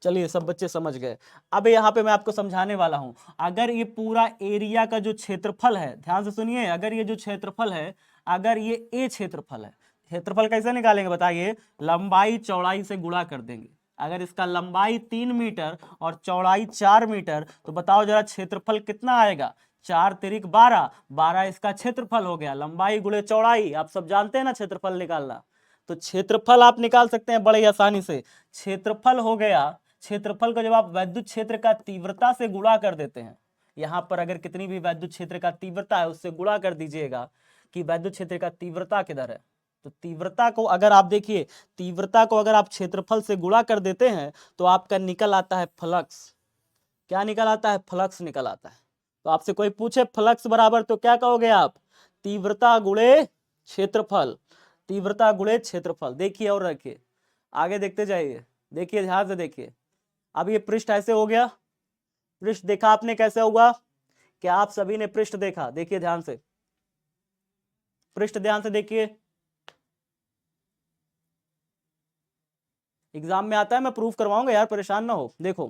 [SPEAKER 1] चलिए सब बच्चे समझ गए। अब यहाँ पे मैं आपको समझाने वाला हूं। अगर ये पूरा एरिया का जो क्षेत्रफल है, ध्यान से सुनिए, अगर ये जो क्षेत्रफल है, अगर ये ए क्षेत्रफल है, क्षेत्रफल कैसे निकालेंगे बताइए, लंबाई चौड़ाई से गुणा कर देंगे। अगर इसका लंबाई 3 मीटर और चौड़ाई 4 मीटर, तो बताओ जरा क्षेत्रफल कितना आएगा, 4 तिरिक 12, 12 इसका क्षेत्रफल हो गया। लंबाई गुणे चौड़ाई, आप सब जानते हैं ना क्षेत्रफल निकालना। तो क्षेत्रफल आप निकाल सकते हैं बड़े आसानी से। क्षेत्रफल हो गया, क्षेत्रफल को जब आप वैद्युत क्षेत्र का तीव्रता से गुणा कर देते हैं, यहां पर अगर कितनी भी वैद्युत क्षेत्र का तीव्रता है उससे गुणा कर दीजिएगा कि वैद्युत क्षेत्र का तीव्रता किधर है। तो तीव्रता को अगर आप देखिए, तीव्रता को अगर आप क्षेत्रफल से गुणा कर देते हैं तो आपका निकल आता है फ्लक्स। क्या निकल आता है, फ्लक्स निकल आता है। तो आपसे कोई पूछे फ्लक्स बराबर, तो क्या कहोगे आप, तीव्रता गुणे क्षेत्रफल, तीव्रता गुणे क्षेत्रफल। देखिए और रखिए, आगे देखते जाइए, देखिए ध्यान से देखिए। अब ये पृष्ठ ऐसे हो गया, पृष्ठ देखा आपने कैसे होगा, क्या आप सभी ने पृष्ठ देखा, देखिए ध्यान से, पृष्ठ ध्यान से देखिए। एग्जाम में आता है, मैं प्रूफ करवाऊंगा यार, परेशान ना हो। देखो,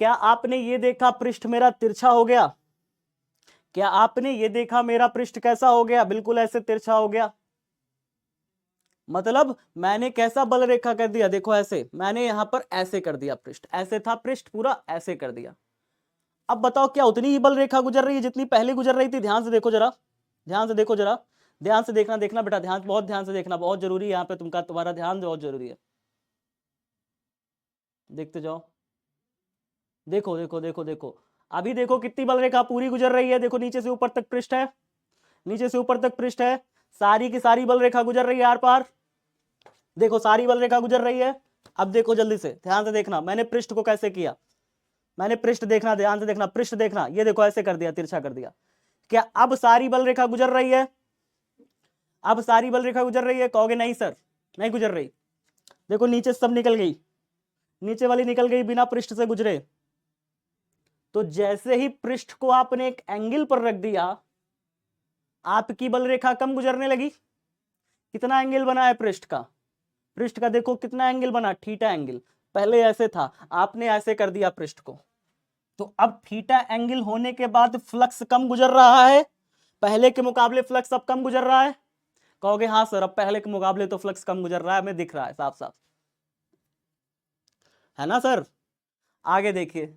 [SPEAKER 1] क्या आपने ये देखा पृष्ठ मेरा तिरछा हो गया, क्या आपने ये देखा मेरा पृष्ठ कैसा हो गया, बिल्कुल ऐसे तिरछा हो गया। मतलब मैंने कैसा बल रेखा कर दिया, देखो ऐसे, मैंने यहां पर ऐसे कर दिया पृष्ठ, ऐसे था पृष्ठ पूरा, ऐसे कर दिया। अब बताओ क्या उतनी ही बल रेखा गुजर रही है जितनी पहले गुजर रही थी। ध्यान से देखो जरा, ध्यान से देखो जरा, ध्यान से देखना, देखना बेटा, ध्यान, बहुत ध्यान से देखना, बहुत जरूरी है यहाँ पे, तुम्हारा ध्यान बहुत जरूरी है। देखते जाओ, देखो देखो देखो देखो, अभी देखो कितनी बल रेखा पूरी गुजर रही है। देखो नीचे से ऊपर तक पृष्ठ है, नीचे से ऊपर तक पृष्ठ है, सारी की सारी बल रेखा गुजर रही है आर पार। देखो सारी बल रेखा गुजर रही है। अब देखो जल्दी से ध्यान से देखना, मैंने पृष्ठ को कैसे किया, मैंने पृष्ठ देखना, ध्यान से देखना, पृष्ठ देखना, ये देखो ऐसे कर दिया, तिरछा कर दिया। क्या अब सारी बल रेखा गुजर रही है, अब सारी बल रेखा गुजर रही है, कहोगे नहीं सर नहीं गुजर रही। देखो नीचे सब निकल गई, नीचे वाली निकल गई बिना पृष्ठ से गुजरे। तो जैसे ही पृष्ठ को आपने एक एंगल पर रख दिया, आपकी बल रेखा कम गुजरने लगी। कितना एंगल बना है पृष्ठ का, पृष्ठ का देखो कितना एंगल बना, थीटा एंगल। पहले ऐसे था, आपने ऐसे कर दिया पृष्ठ को, तो अब थीटा एंगल होने के बाद फ्लक्स कम गुजर रहा है, पहले के मुकाबले फ्लक्स अब कम गुजर रहा है। कहोगे हाँ सर अब पहले के मुकाबले तो फ्लक्स कम गुजर रहा है, हमें दिख रहा है साफ साफ। है ना सर। आगे देखिए,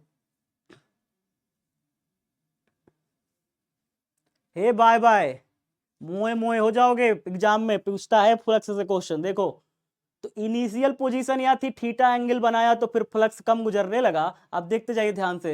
[SPEAKER 1] हे बाय बाय, मोए मोए हो जाओगे, एग्जाम में पूछता है फ्लक्स से क्वेश्चन। देखो, तो इनिशियल पोजीशन या थी, थीटा एंगल बनाया तो फिर फ्लक्स कम गुजरने लगा। अब देखते जाइए ध्यान से,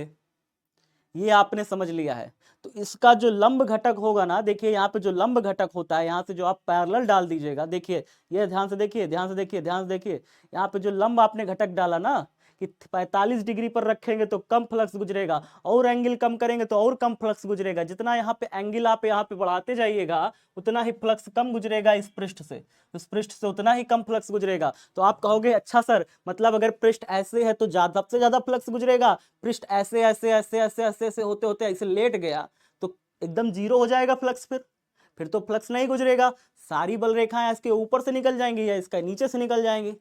[SPEAKER 1] ये आपने समझ लिया है। तो इसका जो लंब घटक होगा ना, देखिए यहाँ पे जो लंब घटक होता है, यहाँ से जो आप पैरेलल डाल दीजिएगा, देखिए ये ध्यान से देखिए, ध्यान से देखिए, ध्यान से देखिए, यहाँ पे जो लंब आपने घटक डाला ना कि 45 डिग्री पर रखेंगे तो कम फ्लक्स गुजरेगा, और एंगल कम करेंगे तो और कम फ्लक्स गुजरेगा। जितना यहाँ पे एंगल आप यहाँ पे बढ़ाते जाइएगा उतना ही फ्लक्स कम गुजरेगा इस पृष्ठ से, उस पृष्ठ से उतना ही कम फ्लक्स गुजरेगा। तो आप कहोगे अच्छा सर, मतलब अगर पृष्ठ ऐसे है तो ज्यादा सबसे ज्यादा फ्लक्स गुजरेगा, पृष्ठ ऐसे ऐसे ऐसे ऐसे ऐसे ऐसे होते होते ऐसे लेट गया तो एकदम जीरो हो जाएगा फ्लक्स। फिर तो फ्लक्स नहीं गुजरेगा, सारी बल रेखाएं इसके ऊपर से निकल जाएंगी या इसका नीचे से निकल जाएंगी,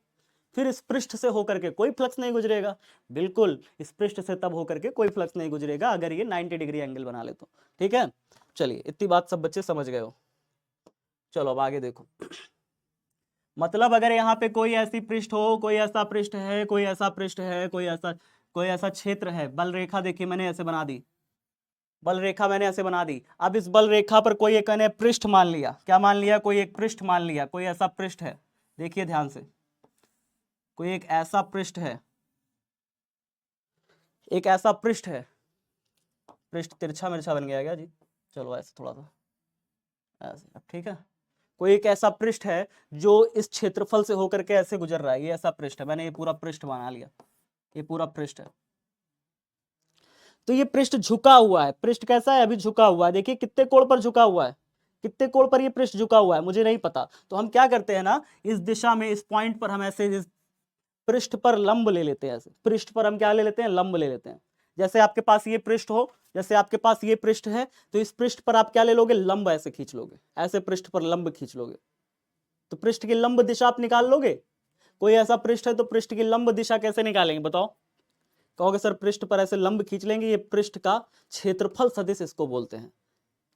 [SPEAKER 1] फिर इस पृष्ठ से होकर के कोई फ्लक्स नहीं गुजरेगा। बिल्कुल, इस पृष्ठ से तब होकर के कोई फ्लक्स नहीं गुजरेगा अगर ये 90 डिग्री एंगल बना ले तो। ठीक है, चलिए इतनी बात सब बच्चे समझ गए हो। चलो अब आगे देखो, मतलब अगर यहाँ पे कोई ऐसी पृष्ठ हो, कोई ऐसा पृष्ठ है, कोई ऐसा पृष्ठ है, कोई ऐसा क्षेत्र है, बल रेखा देखिए मैंने ऐसे बना दी, बल रेखा मैंने ऐसे बना दी। अब इस बल रेखा पर कोई एक मैंने पृष्ठ मान लिया, क्या मान लिया, कोई एक पृष्ठ मान लिया, कोई ऐसा पृष्ठ है, देखिए ध्यान से, कोई एक ऐसा पृष्ठ है, एक ऐसा पृष्ठ है, पृष्ठ तिरछा मिर्छा बन गया क्या जी, चलो ऐसे थोड़ा सा ऐसे, अब ठीक है। कोई एक ऐसा पृष्ठ है जो इस क्षेत्रफल से होकर के ऐसे गुजर रहा है, ये ऐसा पृष्ठ है, मैंने ये पूरा पृष्ठ बना लिया, ये पूरा पृष्ठ है। तो ये पृष्ठ झुका हुआ है, पृष्ठ कैसा है, अभी झुका हुआ है, देखिए कितने कोण पर झुका हुआ है, कितने कोण पर ये पृष्ठ झुका हुआ है मुझे नहीं पता। तो हम क्या करते हैं ना, इस दिशा में इस पॉइंट पर हम ऐसे इस पृष्ठ पर लंब ले लेते हैं, ऐसे पृष्ठ पर हम क्या ले लेते हैं, लंब ले लेते हैं। जैसे आपके पास ये पृष्ठ हो, जैसे आपके पास ये पृष्ठ है, तो इस पृष्ठ पर आप क्या ले लोगे, लंब ऐसे खींच लोगे, ऐसे पृष्ठ पर लंब खींच लोगे, तो पृष्ठ की लंब दिशा आप निकाल लोगे। कोई ऐसा पृष्ठ है तो पृष्ठ की लंब दिशा कैसे निकालेंगे बताओ, कहोगे सर पृष्ठ पर ऐसे लंब खींच लेंगे, ये पृष्ठ का क्षेत्रफल सदिश इसको बोलते हैं।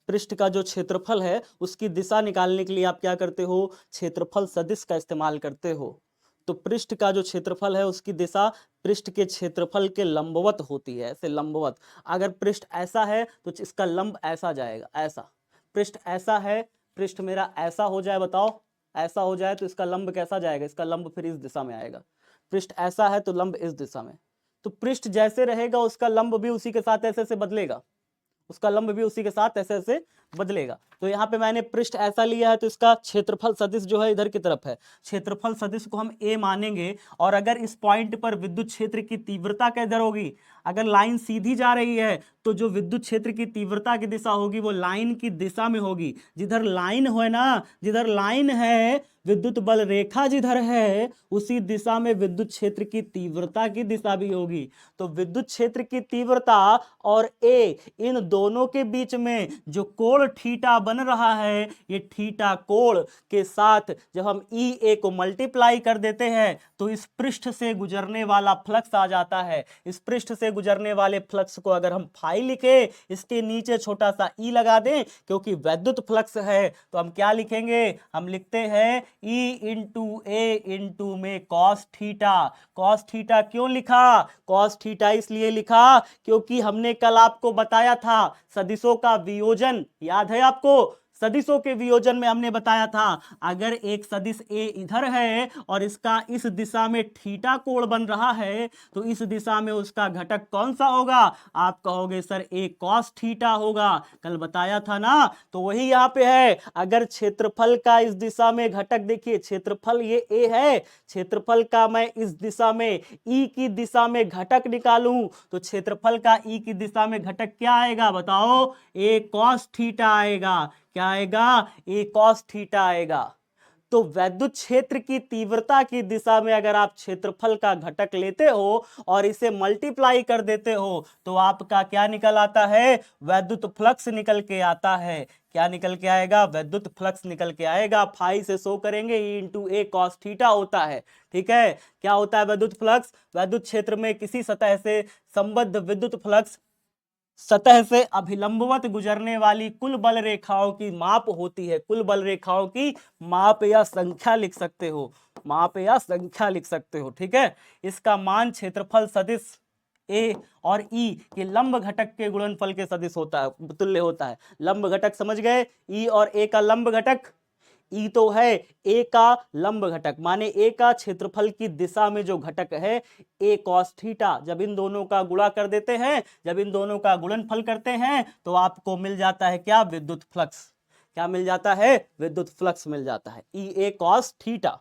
[SPEAKER 1] पृष्ठ का जो क्षेत्रफल है उसकी दिशा निकालने के लिए आप क्या करते हो, क्षेत्रफल सदिश का इस्तेमाल करते हो। तो पृष्ठ का जो क्षेत्रफल है उसकी दिशा पृष्ठ के क्षेत्रफल के लंबवत होती है, ऐसे लंबवत। अगर पृष्ठ ऐसा है तो इसका लंब ऐसा जाएगा, ऐसा। पृष्ठ ऐसा है, पृष्ठ मेरा ऐसा हो जाए, बताओ ऐसा हो जाए तो इसका लंब कैसा जाएगा, इसका लंब फिर इस दिशा में आएगा। पृष्ठ ऐसा है तो लंब इस दिशा में, तो पृष्ठ जैसे रहेगा उसका लंब भी उसी के साथ ऐसे ऐसे बदलेगा, उसका लंब भी उसी के साथ ऐसे ऐसे बदलेगा। तो यहाँ पे मैंने पृष्ठ ऐसा लिया है तो इसका क्षेत्रफल सदिश जो है इधर की तरफ है, क्षेत्रफल सदिश को हम a मानेंगे। और अगर इस पॉइंट पर विद्युत क्षेत्र की तीव्रता किधर होगी, अगर लाइन सीधी जा रही है तो जो विद्युत क्षेत्र की तीव्रता की दिशा होगी वो लाइन की दिशा में होगी। जिधर लाइन हो ना, जिधर लाइन है, विद्युत बल रेखा जिधर है उसी दिशा में विद्युत क्षेत्र की तीव्रता की दिशा भी होगी। तो विद्युत क्षेत्र की तीव्रता और ए, इन दोनों के बीच में जो कोण थीटा बन रहा है, ये थीटा कोण के साथ जब हम ई ए को मल्टीप्लाई कर देते हैं तो इस पृष्ठ से गुजरने वाला फ्लक्स आ जाता है। इस पृष्ठ से गुजरने वाले फ्लक्स को अगर हम फाई लिखे, इसके नीचे छोटा सा ई लगा दें, क्योंकि वैद्युत फ्लक्स है, तो हम क्या लिखेंगे, हम लिखते हैं ई इंटू ए इंटू में कॉस थीटा। कॉस थीटा क्यों लिखा, कॉस थीटा इसलिए लिखा क्योंकि हमने कल आपको बताया था सदिशों का वियोजन, याद है आपको, सदिशों के वियोजन में हमने बताया था अगर एक सदिश ए इधर है और इसका इस दिशा में थीटा कोण बन रहा है तो इस दिशा में उसका घटक कौन सा होगा, आप कहोगे सर ए कॉस थीटा होगा, कल बताया था ना। तो वही यहाँ पे है, अगर क्षेत्रफल का इस दिशा में घटक, देखिए क्षेत्रफल ये ए है, क्षेत्रफल का मैं इस दिशा में ई की दिशा में घटक निकालूं तो क्षेत्रफल का ई की दिशा में घटक क्या आएगा बताओ, ए कॉस थीटा आएगा। क्या आएगा, ए कॉस थीटा आएगा। तो वैद्युत क्षेत्र की तीव्रता की दिशा में अगर आप क्षेत्रफल का घटक लेते हो और इसे मल्टीप्लाई कर देते हो तो आपका क्या निकल आता है, वैद्युत फ्लक्स निकल के आता है। क्या निकल के आएगा, वैद्युत फ्लक्स निकल के आएगा। फाई से शो करेंगे, ई इंटू ए कॉस थीटा होता है। ठीक है, क्या होता है वैद्युत फ्लक्स, वैद्युत क्षेत्र में किसी सतह से संबद्ध विद्युत फ्लक्स सतह से अभिलंबवत गुजरने वाली कुल बल रेखाओं की माप होती है। कुल बल रेखाओं की माप या संख्या लिख सकते हो, माप या संख्या लिख सकते हो, ठीक है। इसका मान क्षेत्रफल सदिश ए और ई के लंब घटक के गुणनफल के सदिश होता है, तुल्य होता है। लंब घटक समझ गए, ई और ए का लंब घटक, ई तो है ए का लंब घटक, माने ए का क्षेत्रफल की दिशा में जो घटक है ए कॉस थीटा। जब इन दोनों का गुणा कर देते हैं, जब इन दोनों का गुणनफल करते हैं तो आपको मिल जाता है क्या, विद्युत फ्लक्स। क्या मिल जाता है, विद्युत फ्लक्स मिल जाता है, ई ए कॉस थीटा।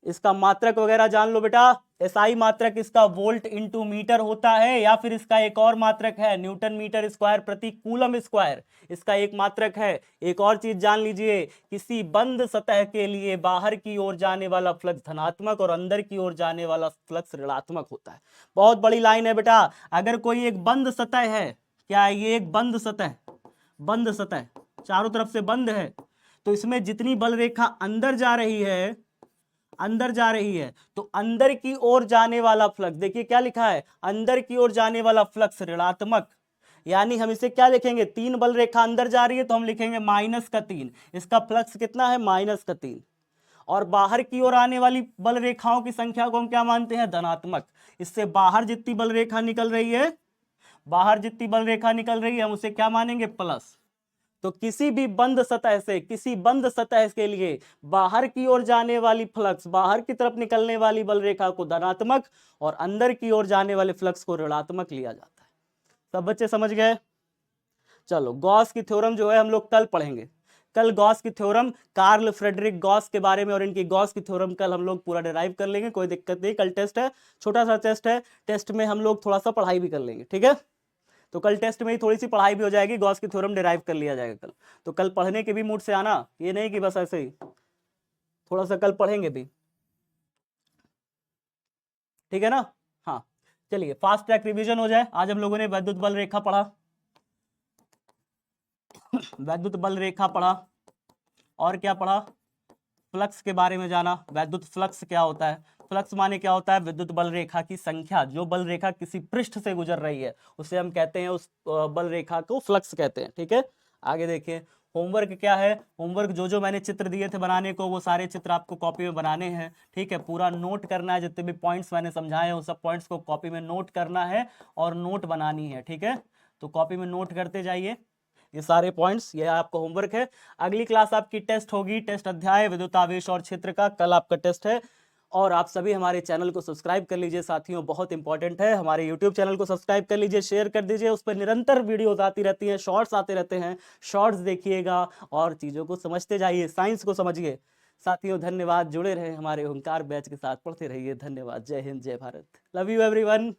[SPEAKER 1] इसका मात्रक वगैरह जान लो बेटा, एसआई मात्रक इसका वोल्ट इंटू मीटर होता है, या फिर इसका एक और मात्रक है न्यूटन मीटर स्क्वायर प्रति कूलम स्क्वायर, इसका एक मात्रक है। एक और चीज जान लीजिए, किसी बंद सतह के लिए बाहर की ओर जाने वाला फ्लक्स धनात्मक और अंदर की ओर जाने वाला फ्लक्स ऋणात्मक होता है। बहुत बड़ी लाइन है बेटा। अगर कोई एक बंद सतह है, क्या ये एक बंद सतह, बंद सतह चारों तरफ से बंद है, तो इसमें जितनी बल रेखा अंदर जा रही है, अंदर जा रही है, तो अंदर की ओर जाने वाला फ्लक्स, देखिए क्या लिखा है, अंदर की ओर जाने वाला फ्लक्स ऋणात्मक। यानी हम इसे क्या लिखेंगे, 3 बल रेखा अंदर जा रही है तो हम लिखेंगे -3, इसका फ्लक्स कितना है, -3। और बाहर की ओर आने वाली बल रेखाओं की संख्या को हम क्या मानते हैं, धनात्मक। इससे बाहर जितनी बल रेखा निकल रही है, बाहर जितनी बल रेखा निकल रही है हम उसे क्या मानेंगे, प्लस। तो किसी भी बंद सतह से, किसी बंद सतह के लिए बाहर की ओर जाने वाली फ्लक्स, बाहर की तरफ निकलने वाली बल रेखा को धनात्मक और अंदर की ओर जाने वाले फ्लक्स को ऋणात्मक लिया जाता है। सब बच्चे समझ गए। चलो गॉस की थ्योरम जो है हम लोग कल पढ़ेंगे। कल गॉस की थ्योरम, कार्ल फ्रेडरिक गॉस के बारे में और इनकी गॉस की थ्योरम कल हम लोग पूरा डिराइव कर लेंगे, कोई दिक्कत नहीं। कल टेस्ट है, छोटा सा टेस्ट है, टेस्ट में हम लोग थोड़ा सा पढ़ाई भी कर लेंगे, ठीक है। तो कल टेस्ट में ही थोड़ी सी पढ़ाई भी हो जाएगी, गॉस की थ्योरम डिराइव कर लिया जाएगा कल। तो कल पढ़ने के भी मूड से आना, ये नहीं कि बस ऐसे ही, थोड़ा सा कल पढ़ेंगे भी, ठीक है ना। हाँ चलिए फास्ट ट्रैक रिवीजन हो जाए। आज हम लोगों ने वैद्युत बल रेखा पढ़ा, वैद्युत बल रेखा पढ़ा, और क्या पढ़ा, फ्लक्स के बारे में जाना। वैद्युत फ्लक्स क्या होता है, फ्लक्स माने क्या होता है, विद्युत बल रेखा की संख्या। जो बल रेखा किसी पृष्ठ से गुजर रही है उसे हम कहते हैं, उस बल रेखा को फ्लक्स कहते हैं, ठीक है। आगे देखिए होमवर्क क्या है। होमवर्क जो जो मैंने चित्र दिए थे बनाने को, वो सारे चित्र आपको कॉपी में बनाने हैं, ठीक है। पूरा नोट करना है, जितने भी पॉइंट्स मैंने समझाए हैं उन सब पॉइंट्स को कॉपी में नोट करना है और नोट बनानी है, ठीक है। तो कॉपी में नोट करते जाइए ये सारे पॉइंट्स, ये आपका होमवर्क है। अगली क्लास आपकी टेस्ट होगी, टेस्ट अध्याय विद्युत आवेश और क्षेत्र का, कल आपका टेस्ट है। और आप सभी हमारे चैनल को सब्सक्राइब कर लीजिए साथियों, बहुत इंपॉर्टेंट है। हमारे यूट्यूब चैनल को सब्सक्राइब कर लीजिए, शेयर कर दीजिए, उस पर निरंतर वीडियोस आती रहती हैं, शॉर्ट्स आते रहते हैं, शॉर्ट्स देखिएगा और चीज़ों को समझते जाइए, साइंस को समझिए साथियों। धन्यवाद, जुड़े रहे हमारे ओंकार बैच के साथ, पढ़ते रहिए। धन्यवाद, जय हिंद, जय भारत, लव यू एवरीवन।